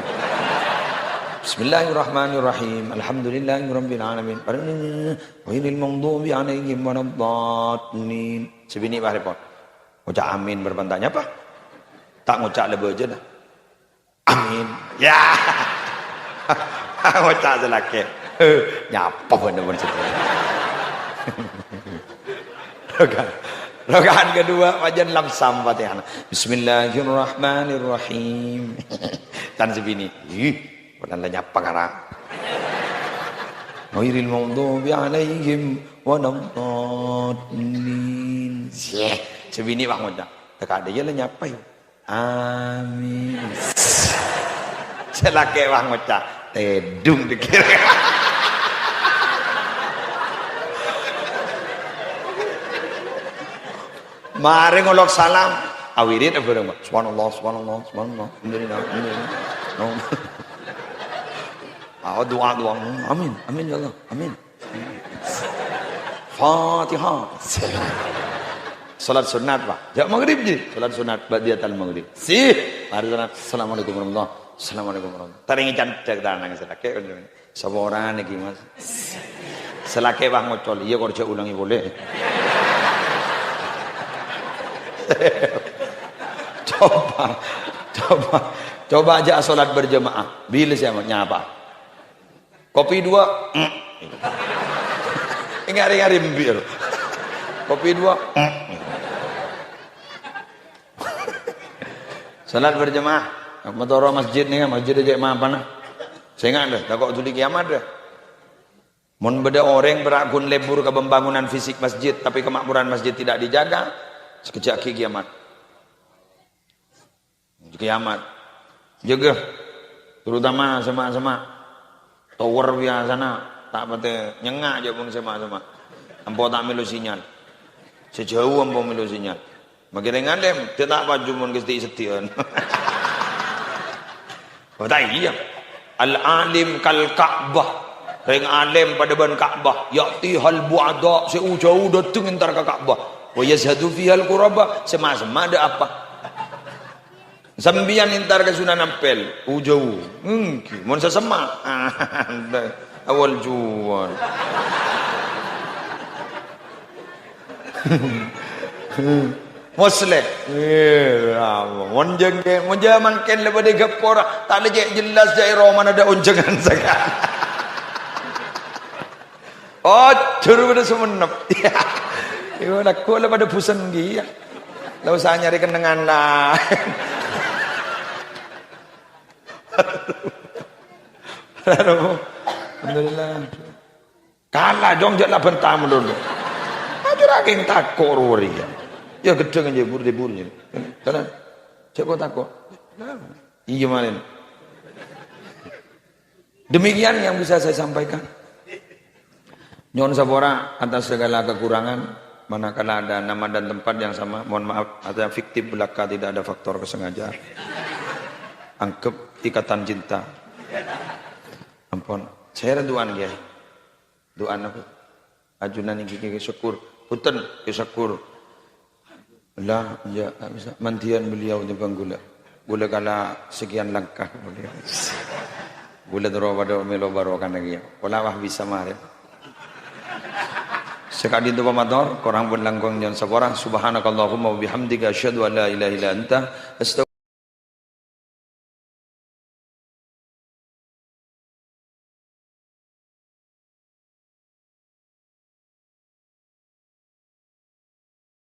Bismillahirrahmanirrahim. Alhamdulillahirabbil alamin. Ghairil maghdubi alaihim waladdallin. Sebini bah repot. Ngucap amin berbantanya apa? Tak ngucap lebih aja dah. Amin. Ya. Ngucap selake. Nyapa bener-bener situ. Rokaan kedua wajan lamsam Fatihah. Bismillahirrahmanirrahim. Tan sebini. Padahal nyapa kara. Ghairil maghdubi alaihim waladdallin. Sebini bang ngucap. Tekak dia lah nyapa yuk. Amin. Selake bang ngucap. Tedung dikira. Mari ngolok salam. Awirin apa dong? Subhanallah, subhanallah, subhanallah. Alhamdulillah, alhamdulillah. Doa. Amin, amin ya Allah, amin. Fatihah. Salat sunat pak. Jak maghrib je. Salat sunat ba'diyatul maghrib. Mari salat. Assalamualaikum warahmatullahi. Assalamualaikum warahmatullahi. Taringi cantik tanang selake. Saboran iki Mas. Selake bang ngocol. Iya korja ulangi boleh. Coba aja salat berjemaah. Bila siapa nyapa? Kopi 2. Ngari-ngari bir. Kopi 2. Salat berjemaah. Motor masjid ni kan, masjid aja apa nah. Saya ingat dah, takut tuli kiamat dah. Mun beda orang berakun lebur ke pembangunan fisik masjid, tapi kemakmuran masjid tidak dijaga, sekejap kiamat. Kiamat. Jaga. Terutama semak-semak. Tower biasa sana, tak pate nyengak je pun semak-semak. Ampo tak milu sinyal. Sejauh ampo milu sinyal. Makin ngadem, dia tak baju mun kesti setian. Oh tak iya. Al-alim kal Ka'bah. Ring alim pada ban Ka'bah. Ya'ti hal bu'ada, sejauh datang entar ke Ka'bah. Wa yazhadu fiha al-quraba, sama-sama ada apa? Sambian entar ke Sunan Ampel, jauh. Mun sesama. Awal jual. Muslim. Monjeng ke, monjeng mangken lepas dia gapora, tak ada jelas jai roman ada unjangan sekarang. Oh, curu pada semenep. Iyo nak ko lepas ada pusan dia. Lalu saya nyari kenangan lah. Alhamdulillah. Kalah dong jatlah bentam dulu. Aja raking takut rori ya. Ya gedeng aja bur-burnya. Karena cek kok takut. Iya mana? Demikian yang bisa saya sampaikan. Nyon sapora atas segala kekurangan, manakala ada nama dan tempat yang sama, mohon maaf ada fiktif belaka, tidak ada faktor kesengajaan. Anggap ikatan cinta. Ampun, saya duaan ya. Duaan apa? Ajunan iki syukur. Punten ke syukur. Lah ya bisa mantian beliau di Banggula. Gula kala sekian langkah beliau. Gula doro pada melo barokan lagi ya. Wala wah bisa mare. Sekali itu pamator, korang pun langkong yang seorang. Subhanakallahumma wa bihamdika asyhadu an la ilaha illa anta